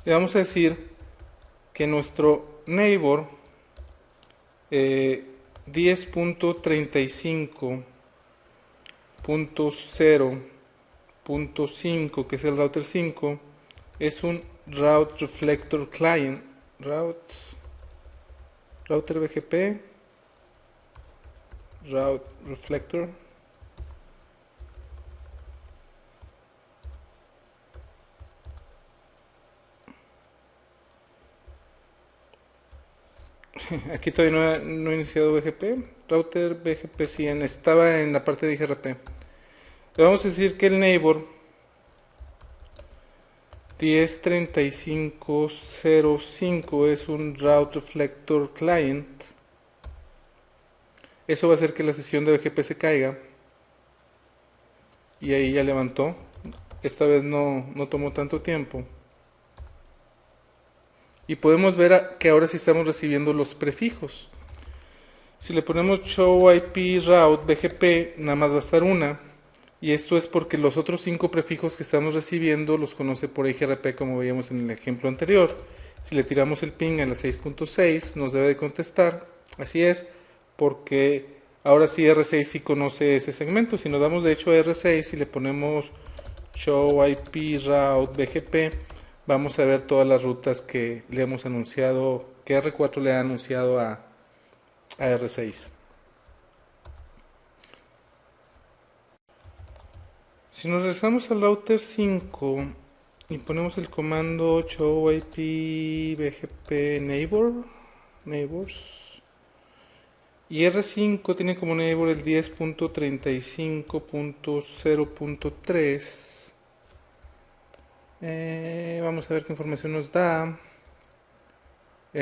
le vamos a decir que nuestro neighbor 10.35.0.5, que es el router 5, es un route reflector client, router BGP, route reflector. Aquí todavía no he iniciado BGP. Router BGP 100 estaba en la parte de IGRP. Le vamos a decir que el neighbor 10.35.0.5 es un route reflector client. Eso va a hacer que la sesión de BGP se caiga. Y ahí ya levantó. Esta vez no tomó tanto tiempo. Y podemos ver que ahora sí estamos recibiendo los prefijos. Si le ponemos show IP route BGP, nada más va a estar una. Y esto es porque los otros 5 prefijos que estamos recibiendo los conoce por IGRP, como veíamos en el ejemplo anterior. Si le tiramos el ping a la 6.6, nos debe de contestar. Así es, porque ahora sí R6 sí conoce ese segmento. Si nos damos de hecho a R6 y le ponemos show IP route BGP, vamos a ver todas las rutas que le hemos anunciado, que R4 le ha anunciado a R6. Si nos regresamos al router 5 y ponemos el comando show IP BGP neighbors, y R5 tiene como neighbor el 10.35.0.3. Vamos a ver qué información nos da.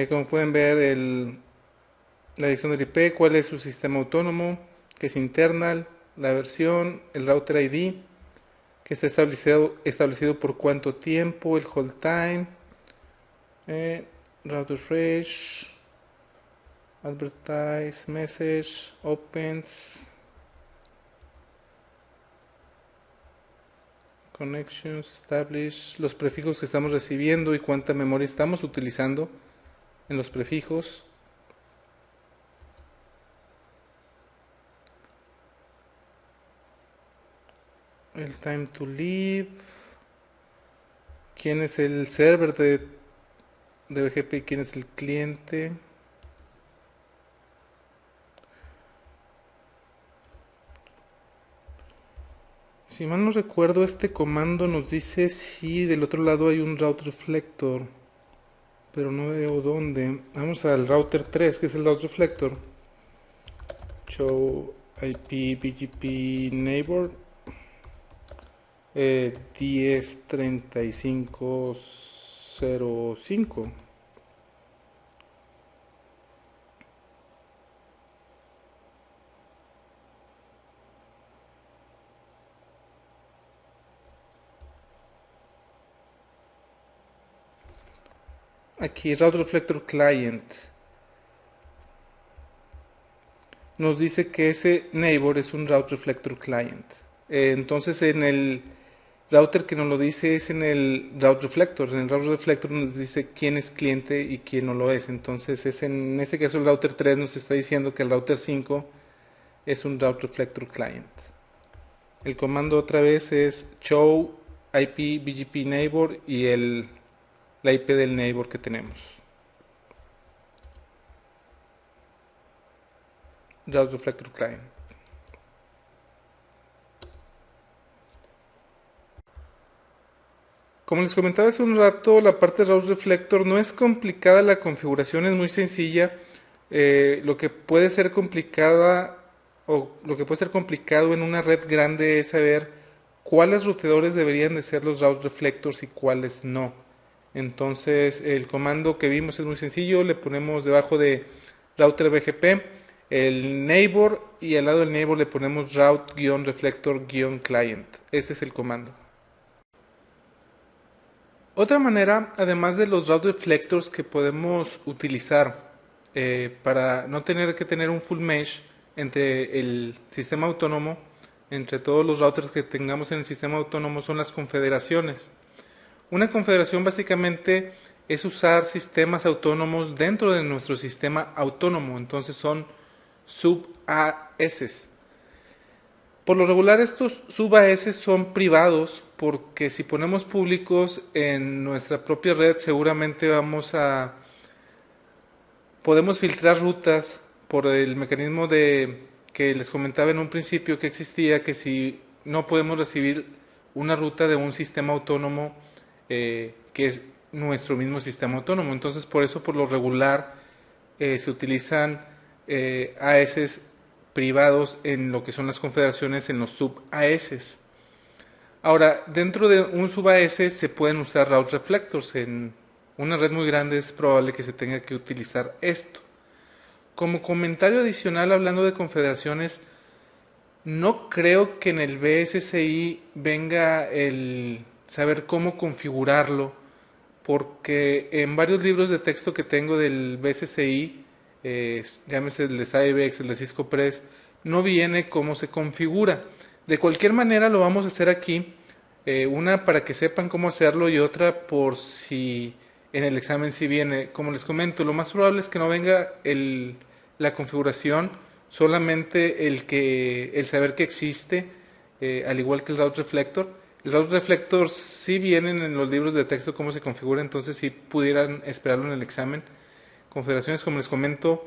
Como pueden ver, la dirección del IP, cuál es su sistema autónomo, que es internal, la versión, el router ID, que está establecido por cuánto tiempo, el hold time, router refresh, advertise, message, opens, connections, establish, los prefijos que estamos recibiendo y cuánta memoria estamos utilizando en los prefijos. El time to leave, quién es el server de BGP y quién es el cliente. Si mal no recuerdo, este comando nos dice si del otro lado hay un route reflector, pero no veo dónde. Vamos al router 3, que es el route reflector. Show IP BGP neighbor 10.35.05. Aquí Route Reflector Client nos dice que ese neighbor es un Route Reflector Client. Entonces en el router que nos lo dice es en el Route Reflector. En el Route Reflector nos dice quién es cliente y quién no lo es. Entonces en este caso el router 3 nos está diciendo que el router 5 es un Route Reflector Client. El comando otra vez es show IP BGP neighbor y la IP del neighbor que tenemos. Route Reflector Client. Como les comentaba hace un rato, la parte de Route Reflector no es complicada, la configuración es muy sencilla. Lo que puede ser complicada o lo que puede ser complicado en una red grande es saber cuáles ruteadores deberían de ser los Route Reflectors y cuáles no. Entonces el comando que vimos es muy sencillo, le ponemos debajo de router BGP el neighbor y al lado del neighbor le ponemos route-reflector-client. Ese es el comando. Otra manera, además de los route reflectors que podemos utilizar para no tener que tener un full mesh entre el sistema autónomo, entre todos los routers que tengamos en el sistema autónomo, son las confederaciones. Una confederación básicamente es usar sistemas autónomos dentro de nuestro sistema autónomo, entonces son sub-AS. Por lo regular estos sub-AS son privados porque si ponemos públicos en nuestra propia red seguramente podemos filtrar rutas por el mecanismo de que les comentaba en un principio que existía, que si no podemos recibir una ruta de un sistema autónomo que es nuestro mismo sistema autónomo. Entonces por eso por lo regular se utilizan AS privados en lo que son las confederaciones en los sub-AS. Ahora, dentro de un sub-AS se pueden usar route reflectors. En una red muy grande es probable que se tenga que utilizar esto. Como comentario adicional hablando de confederaciones, no creo que en el BSCI venga el saber cómo configurarlo, porque en varios libros de texto que tengo del BSCI, llámese el de Cybex, el de Cisco Press, no viene cómo se configura. De cualquier manera lo vamos a hacer aquí, una para que sepan cómo hacerlo y otra por si en el examen sí viene. Como les comento, lo más probable es que no venga la configuración, solamente el saber que existe, al igual que el route reflector. El route reflector sí vienen en los libros de texto cómo se configura, entonces si pudieran esperarlo en el examen. Configuraciones, como les comento,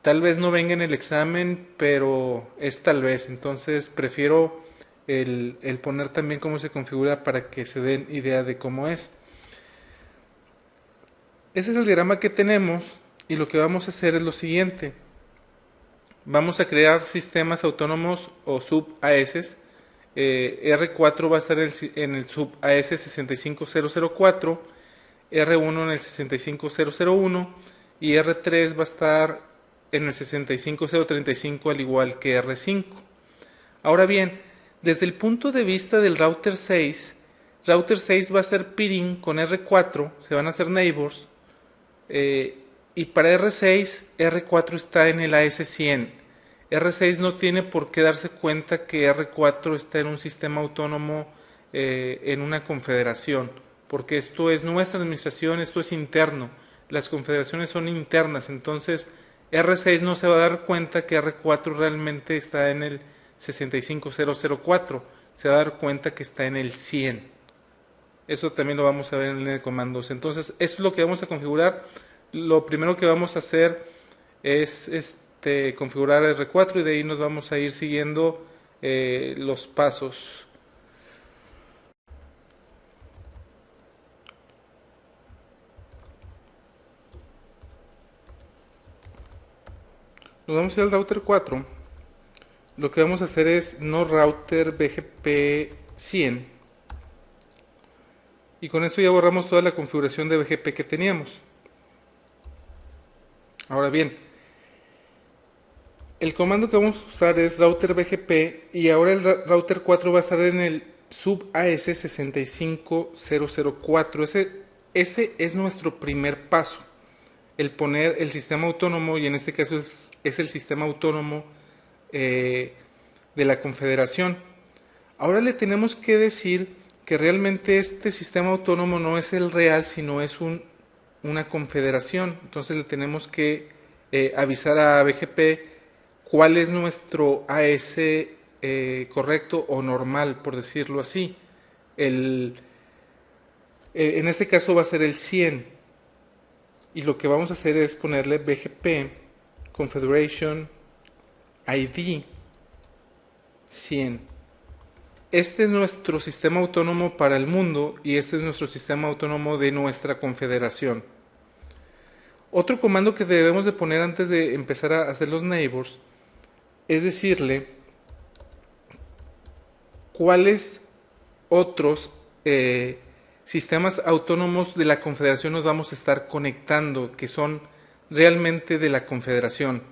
tal vez no venga en el examen, pero es tal vez. Entonces prefiero el poner también cómo se configura para que se den idea de cómo es. Ese es el diagrama que tenemos y lo que vamos a hacer es lo siguiente. Vamos a crear sistemas autónomos o sub-AS. R4 va a estar en el sub-AS 65004, R1 en el 65001 y R3 va a estar en el 65035 al igual que R5. Ahora bien, desde el punto de vista del router 6 va a ser peering con R4, se van a hacer neighbors, y para R6, R4 está en el AS100. R6 no tiene por qué darse cuenta que R4 está en un sistema autónomo, en una confederación, porque esto es nuestra administración, esto es interno. Las confederaciones son internas, entonces R6 no se va a dar cuenta que R4 realmente está en el 65004, se va a dar cuenta que está en el 100. Eso también lo vamos a ver en el comandos. Entonces, eso es lo que vamos a configurar. Lo primero que vamos a hacer es configurar R4 y de ahí nos vamos a ir siguiendo los pasos. Nos vamos a ir al router 4 lo que vamos a hacer es no router BGP 100 y con eso ya borramos toda la configuración de BGP que teníamos. Ahora bien, el comando que vamos a usar es router BGP y ahora el router 4 va a estar en el sub AS65004. Ese es nuestro primer paso, el poner el sistema autónomo, y en este caso es el sistema autónomo de la Confederación. Ahora le tenemos que decir que realmente este sistema autónomo no es el real, sino es una confederación. Entonces le tenemos que avisar a BGP cuál es nuestro AS correcto o normal, por decirlo así. En este caso va a ser el 100. Y lo que vamos a hacer es ponerle BGP Confederation ID 100. Este es nuestro sistema autónomo para el mundo y este es nuestro sistema autónomo de nuestra confederación. Otro comando que debemos de poner antes de empezar a hacer los neighbors es decirle cuáles otros sistemas autónomos de la confederación nos vamos a estar conectando, que son realmente de la confederación.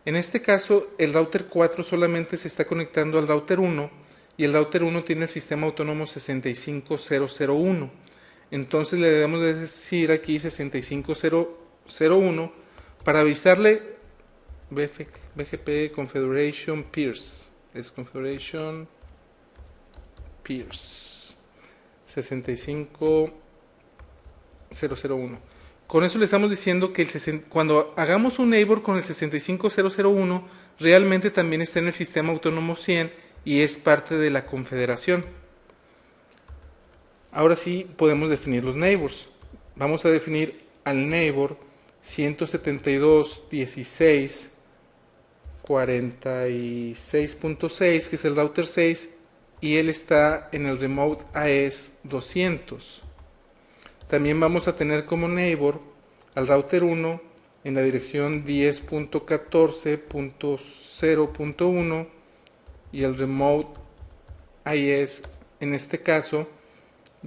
En este caso, el router 4 solamente se está conectando al router 1 y el router 1 tiene el sistema autónomo 65001. Entonces le debemos de decir aquí 65001 para avisarle BGP Confederation Peers. Es Confederation Peers 65001. Con eso le estamos diciendo que cuando hagamos un neighbor con el 65001 realmente también está en el sistema autónomo 100 y es parte de la confederación. Ahora sí podemos definir los neighbors. Vamos a definir al neighbor 172.16.46.6, que es el router 6, y él está en el remote AES 200. También vamos a tener como neighbor al router 1 en la dirección 10.14.0.1 y el remote IS en este caso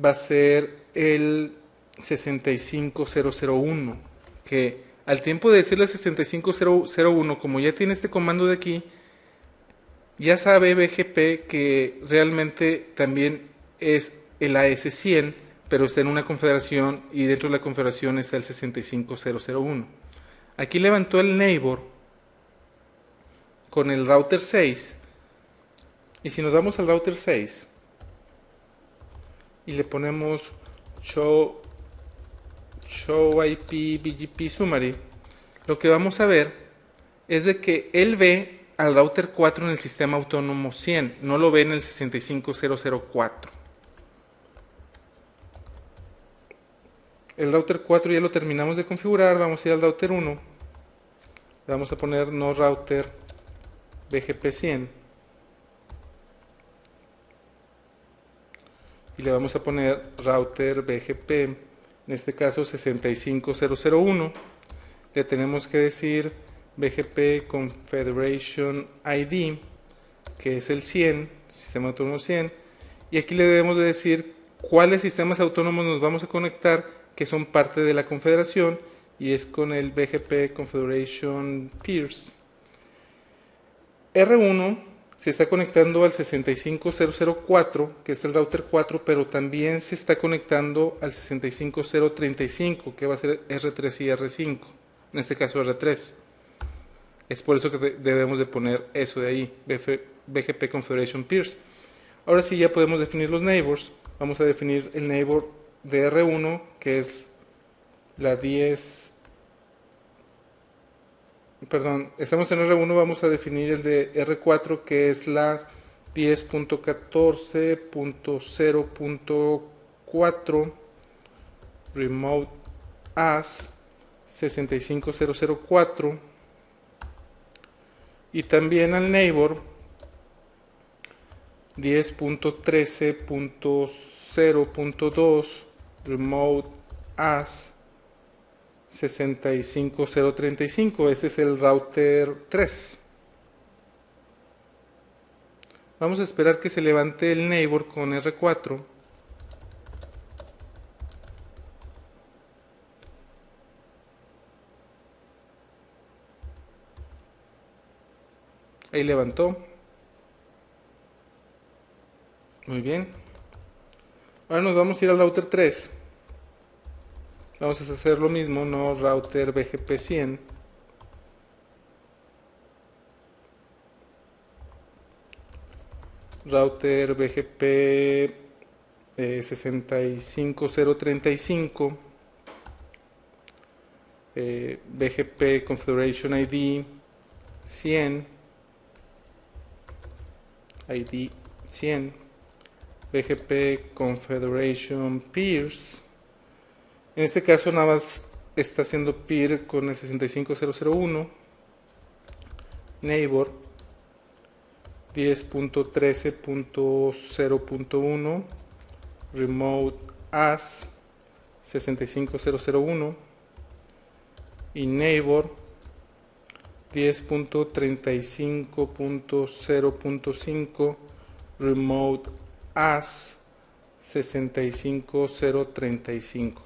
va a ser el 65001, que al tiempo de decirle 65001, como ya tiene este comando de aquí, ya sabe BGP que realmente también es el AS100, pero está en una confederación y dentro de la confederación está el 65001. Aquí levantó el neighbor con el router 6. Y si nos vamos al router 6 y le ponemos show IP BGP summary, lo que vamos a ver es de que él ve al router 4 en el sistema autónomo 100, no lo ve en el 65004. El router 4 ya lo terminamos de configurar. Vamos a ir al router 1, le vamos a poner no router BGP 100 y le vamos a poner router BGP, en este caso 65001. Le tenemos que decir BGP Confederation ID, que es el 100, sistema autónomo 100, y aquí le debemos de decir cuáles sistemas autónomos nos vamos a conectar que son parte de la confederación, y es con el BGP Confederation Peers. R1 se está conectando al 65004, que es el router 4, pero también se está conectando al 65035, que va a ser R3 y R5, en este caso R3. Es por eso que debemos de poner eso de ahí, BGP Confederation Peers. Ahora sí ya podemos definir los neighbors. Vamos a definir el neighbor de R1, que es la 10. Perdón, estamos en R1, vamos a definir el de R4, que es la 10.14.0.4 remote as 65004, y también al neighbor 10.13.0.2 remote as 65035. Este es el router 3. Vamos a esperar que se levante el neighbor con R4. Ahí levantó. Muy bien. Ahora nos vamos a ir al router 3. Vamos a hacer lo mismo, no router BGP 100. Router BGP 65035. BGP Configuration ID 100. ID 100. BGP Configuration Peers. En este caso nada más está haciendo peer con el 65001. Neighbor 10.13.0.1. Remote as 65001. Y neighbor 10.35.0.5 remote as 65035.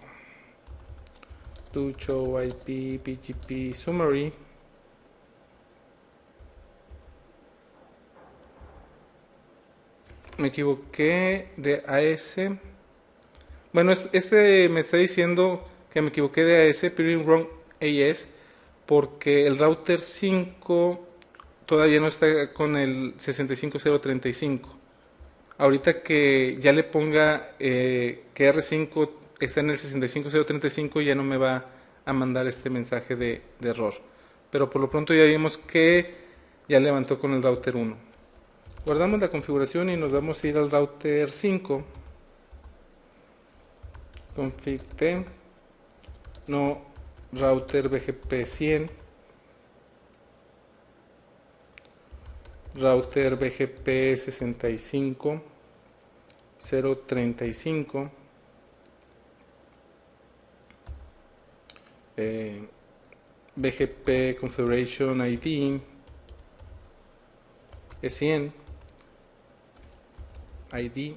Do show IP BGP summary. Me equivoqué de AS. Bueno, este me está diciendo que me equivoqué de AS, peering wrong AS, porque el router 5 todavía no está con el 65035. Ahorita que ya le ponga que R5 está en el 65035, ya no me va a mandar este mensaje de error. Pero por lo pronto ya vimos que ya levantó con el router 1. Guardamos la configuración y nos vamos a ir al router 5. Config T, no router BGP 100, router BGP 65035, BGP Configuration ID es 100, ID,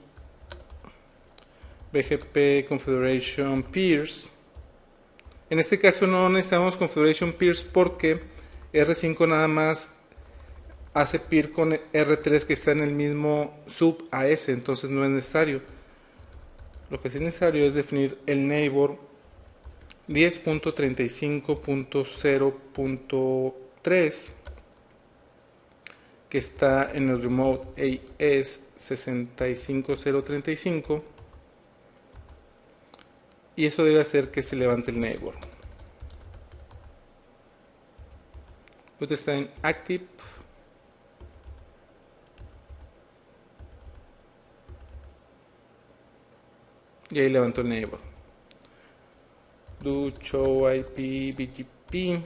BGP Configuration Peers. En este caso no necesitamos Configuration Peers porque R5 nada más hace peer con R3 que está en el mismo sub AS, entonces no es necesario. Lo que sí es necesario es definir el neighbor 10.35.0.3 que está en el remote AS 65035, y eso debe hacer que se levante el neighbor. Usted está en active. Y ahí levantó el neighbor. Do show IP BGP.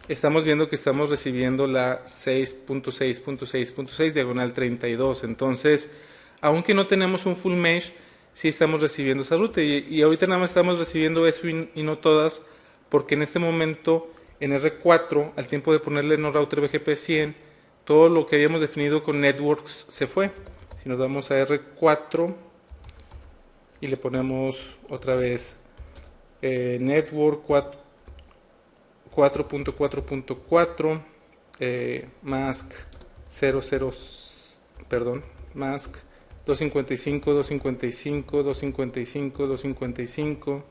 Estamos viendo que estamos recibiendo la 6.6.6.6 diagonal 32. Entonces, aunque no tenemos un full mesh, sí estamos recibiendo esa ruta. Y ahorita nada más estamos recibiendo eso y no todas, porque en este momento en R4, al tiempo de ponerle no router BGP 100, todo lo que habíamos definido con networks se fue. Si nos vamos a R4 y le ponemos otra vez network 4.4.4 mask 00, perdón, mask 255 255 255 255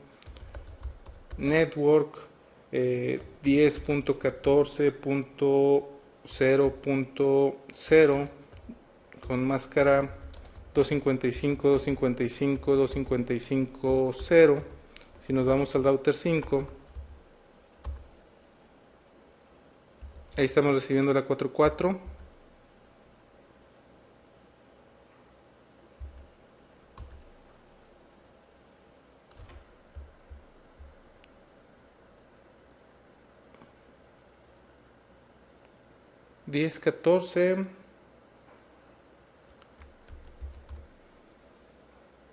network 10.14.0.0 con máscara 255 255 255 0. Si nos vamos al router 5, ahí estamos recibiendo la 44. Diez 14.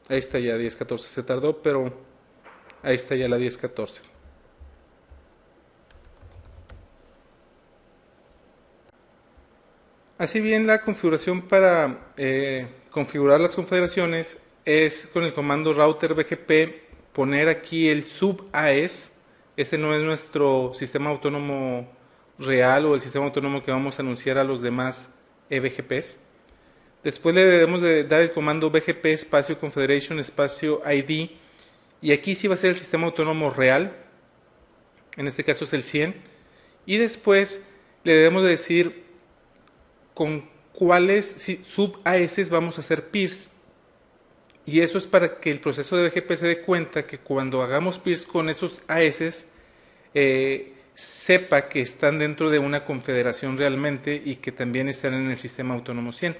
Ahí está ya 10.14. Se tardó, pero ahí está ya la 10.14. Así bien, la configuración para configurar las confederaciones es con el comando router BGP poner aquí el sub AES. Este no es nuestro sistema autónomo real o el sistema autónomo que vamos a anunciar a los demás BGPs. Después le debemos de dar el comando BGP espacio confederation espacio ID, y aquí sí va a ser el sistema autónomo real, en este caso es el 100, y después le debemos de decir con cuáles sub-AS vamos a hacer peers. Y eso es para que el proceso de BGP se dé cuenta que cuando hagamos peers con esos AS, sepa que están dentro de una confederación realmente y que también están en el sistema autónomo 100.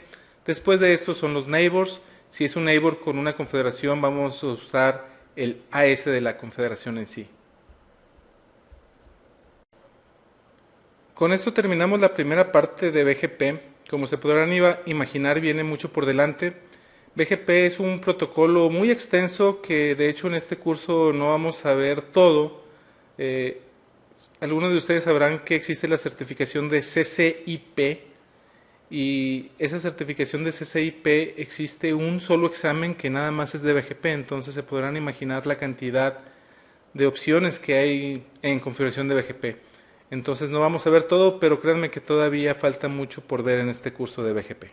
Después de esto son los neighbors. Si es un neighbor con una confederación, vamos a usar el AS de la confederación en sí. Con esto terminamos la primera parte de BGP. Como se podrán imaginar, viene mucho por delante. BGP es un protocolo muy extenso que de hecho en este curso no vamos a ver todo. Algunos de ustedes sabrán que existe la certificación de CCIP, y esa certificación de CCIP existe un solo examen que nada más es de BGP, entonces se podrán imaginar la cantidad de opciones que hay en configuración de BGP. Entonces no vamos a ver todo, pero créanme que todavía falta mucho por ver en este curso de BGP.